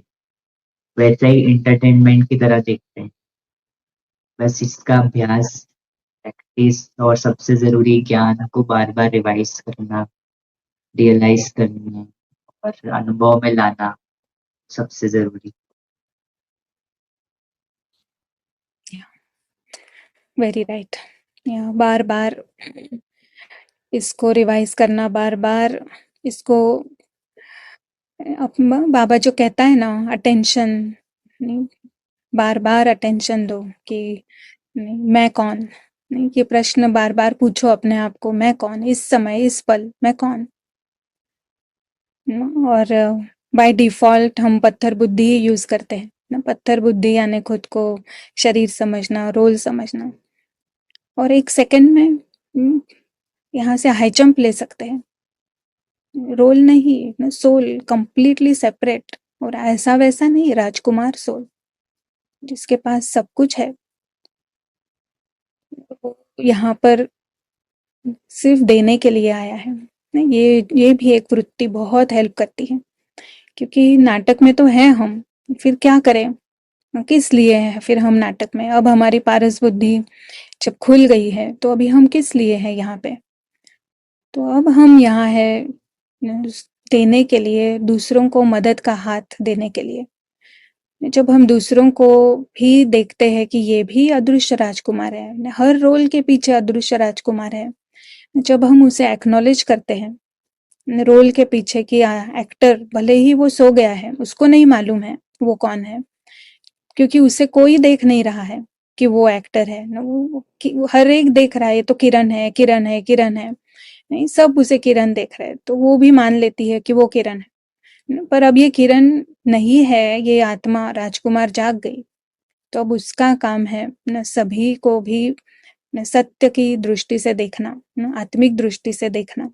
Speaker 1: वैसा ही इंटरटेनमेंट की तरह देखते हैं। बस इसका अभ्यास, प्रैक्टिस और सबसे जरूरी ज्ञान को बार बार रिवाइज करना, रियलाइज करना और अनुभव में लाना सबसे जरूरी।
Speaker 2: Very right. या बार बार इसको रिवाइज करना, बार बार इसको बाबा जो कहता है ना, अटेंशन, बार बार अटेंशन दो कि मैं कौन, नहीं, ये प्रश्न बार बार पूछो अपने आप को, मैं कौन इस समय इस पल, मैं कौन। और बाय डिफॉल्ट हम पत्थर बुद्धि ही यूज करते हैं ना, पत्थर बुद्धि यानी खुद को शरीर समझना, रोल समझना। और 1 सेकंड में यहाँ से हाई जंप ले सकते हैं, रोल नहीं ना, सोल कंप्लीटली सेपरेट। और ऐसा वैसा नहीं, राजकुमार सोल जिसके पास सब कुछ है, वो यहाँ पर सिर्फ देने के लिए आया है। ये भी एक वृत्ति बहुत हेल्प करती है, क्योंकि नाटक में तो है हम, फिर क्या करें, किस लिए है फिर हम नाटक में। अब हमारी पारस बुद्धि जब खुल गई है, तो अभी हम किस लिए हैं यहाँ पे। तो अब हम यहाँ है देने के लिए, दूसरों को मदद का हाथ देने के लिए। जब हम दूसरों को भी देखते हैं कि ये भी अदृश्य राजकुमार है, हर रोल के पीछे अदृश्य राजकुमार है, जब हम उसे एक्नॉलेज करते हैं, रोल के पीछे की एक्टर भले ही वो सो गया है, उसको नहीं मालूम है वो कौन है, क्योंकि उसे कोई देख नहीं रहा है कि वो एक्टर है ना, वो हर एक देख रहा है ये तो किरण है, किरण है, किरण है, नहीं सब उसे किरण देख रहे हैं, तो वो भी मान लेती है कि वो किरण है। पर अब ये किरण नहीं है, ये आत्मा राजकुमार जाग गई, तो अब उसका काम है न सभी को भी न सत्य की दृष्टि से देखना, न आत्मिक दृष्टि से देखना।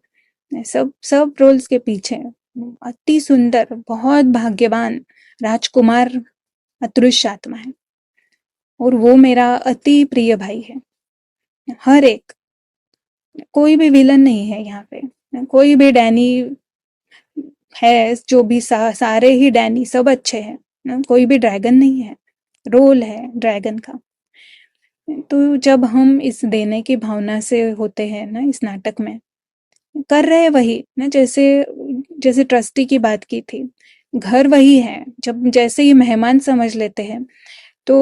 Speaker 2: सब सब रोल्स के पीछे अति सुंदर, बहुत भाग्यवान राजकुमार अदृश्य आत्मा है, और वो मेरा अति प्रिय भाई है। हर एक, कोई भी विलन नहीं है यहाँ पे, कोई भी डैनी है, जो भी सारे ही डैनी सब अच्छे हैं ना, कोई भी ड्रैगन नहीं है, रोल है ड्रैगन का। तो जब हम इस देने की भावना से होते हैं ना इस नाटक में, कर रहे हैं वही ना, जैसे जैसे ट्रस्टी की बात की थी, घर वही है, जब जैसे ही मेहमान समझ लेते हैं तो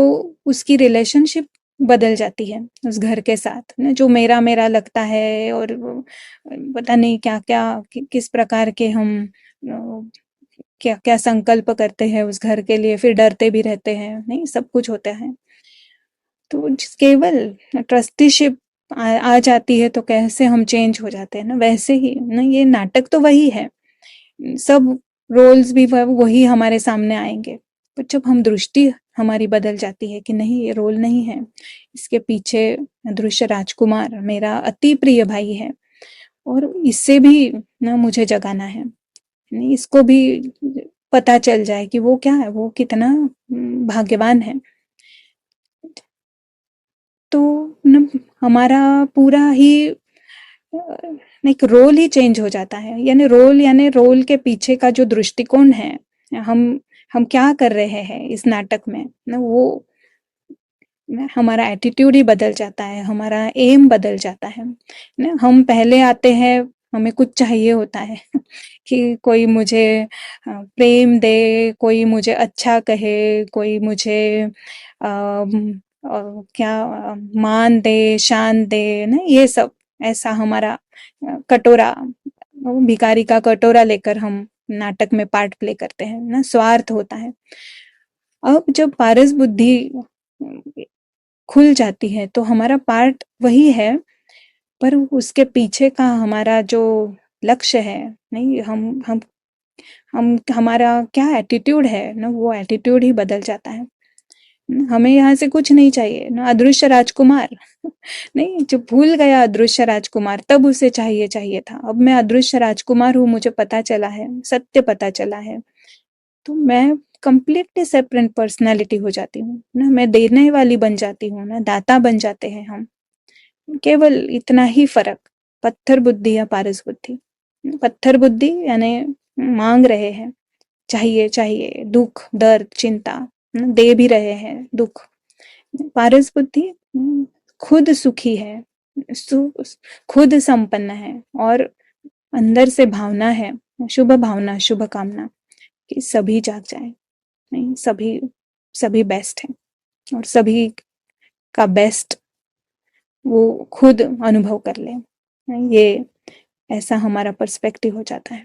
Speaker 2: उसकी रिलेशनशिप बदल जाती है उस घर के साथ ना, जो मेरा मेरा लगता है, और पता नहीं क्या क्या किस प्रकार के हम क्या क्या संकल्प करते हैं उस घर के लिए, फिर डरते भी रहते हैं, नहीं सब कुछ होता है। तो केवल ट्रस्टीशिप आ जाती है तो कैसे हम चेंज हो जाते हैं ना, वैसे ही ना ये नाटक तो वही है, सब रोल्स भी वही हमारे सामने आएंगे, पर जब हम दृष्टि हमारी बदल जाती है कि नहीं ये रोल नहीं है, इसके पीछे अदृश्य राजकुमार मेरा अति प्रिय भाई है, और इससे भी ना मुझे जगाना है, नहीं इसको भी पता चल जाए कि वो क्या है, वो कितना भाग्यवान है। तो न हमारा पूरा ही एक रोल ही चेंज हो जाता है, यानी रोल के पीछे का जो दृष्टिकोण है, हम हम क्या कर रहे हैं इस नाटक में ना, वो हमारा एटीट्यूड ही बदल जाता है, हमारा एम बदल जाता है ना। हम पहले आते हैं, हमें कुछ चाहिए होता है कि कोई मुझे प्रेम दे, कोई मुझे अच्छा कहे, कोई मुझे क्या मान दे, शान दे ना, ये सब ऐसा हमारा कटोरा, भिखारी का कटोरा लेकर हम नाटक में पार्ट प्ले करते हैं ना, स्वार्थ होता है। अब जब पारस बुद्धि खुल जाती है तो हमारा पार्ट वही है, पर उसके पीछे का हमारा जो लक्ष्य है, नहीं हम हमारा क्या एटीट्यूड है ना, वो एटीट्यूड ही बदल जाता है। हमें यहाँ से कुछ नहीं चाहिए ना, अदृश्य राजकुमार नहीं, जो भूल गया अदृश्य राजकुमार, तब उसे चाहिए चाहिए था, अब मैं अदृश्य राजकुमार हूँ, मुझे पता चला है, सत्य पता चला है, तो मैं कंप्लीटली सेपरेट पर्सनालिटी हो जाती हूँ ना, मैं देने वाली बन जाती हूँ ना, दाता बन जाते हैं हम। केवल इतना ही फर्क, पत्थर बुद्धि या पारस बुद्धि। पत्थर बुद्धि यानी मांग रहे हैं, चाहिए चाहिए, दुख दर्द चिंता, दे भी रहे हैं दुख। पारस बुद्धि खुद सुखी है, खुद संपन्न है, और अंदर से भावना है, शुभ भावना, शुभ कामना कि सभी जाग जाए, नहीं सभी सभी बेस्ट है, और सभी का बेस्ट वो खुद अनुभव कर ले, ये ऐसा हमारा पर्सपेक्टिव हो जाता है।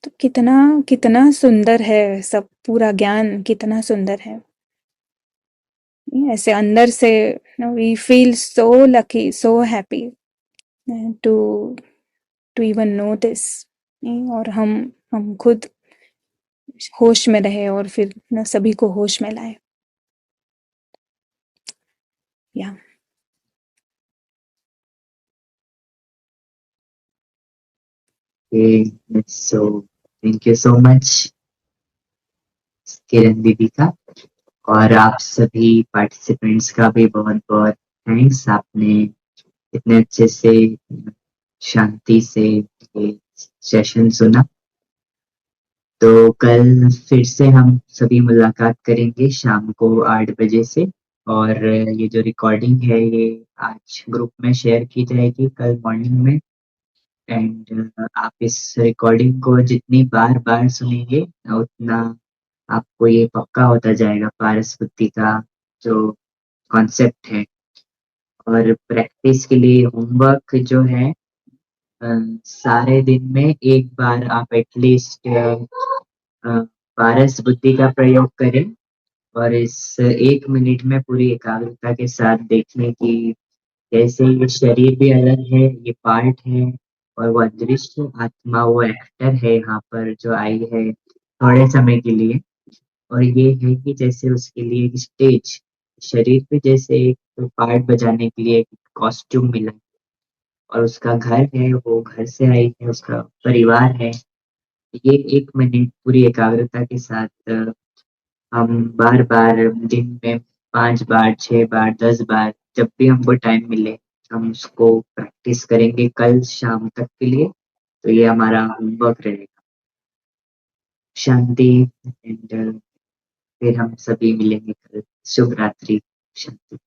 Speaker 2: तो कितना कितना सुंदर है सब, पूरा ज्ञान कितना सुंदर है, ऐसे अंदर से we feel so lucky, so happy to to even know this, और हम खुद होश में रहे और फिर न सभी को होश में लाए। या
Speaker 1: so thank you so much Kiran दीदी का, और आप सभी पार्टिसिपेंट्स का भी बहुत बहुत थैंक्स, आपने इतने अच्छे से शांति से ये सेशन सुना। तो कल फिर से हम सभी मुलाकात करेंगे शाम को 8 बजे से, और ये जो रिकॉर्डिंग है ये आज ग्रुप में शेयर की जाएगी कल मॉर्निंग में। एंड आप इस रिकॉर्डिंग को जितनी बार बार सुनेंगे उतना आपको ये पक्का होता जाएगा पारस बुद्धि का जो कॉन्सेप्ट है। और प्रैक्टिस के लिए होमवर्क जो है सारे दिन में एक बार आप एटलीस्ट 12 बुद्धि का प्रयोग करें और इस 1 मिनट में पूरी एकाग्रता के साथ देखने की जैसे ये शरीर भी अलग है, ये पार्ट है और वो अदृश्य आत्मा, वो एक्टर है यहाँ पर जो आई है थोड़े समय के लिए। और ये है कि जैसे उसके लिए एक स्टेज, शरीर पे जैसे एक पार्ट बजाने के लिए एक कॉस्ट्यूम मिला और उसका घर है, वो घर से आई है, उसका परिवार है। ये 1 मिनट पूरी एकाग्रता के साथ हम बार बार दिन में 5 बार, 6 बार, 10 बार, जब भी हमको टाइम मिले हम उसको प्रैक्टिस करेंगे कल शाम तक के लिए। तो ये हमारा होमवर्क रहेगा। शांति एंड फिर हम सभी मिलेंगे कल। शुभ रात्रि। शांति।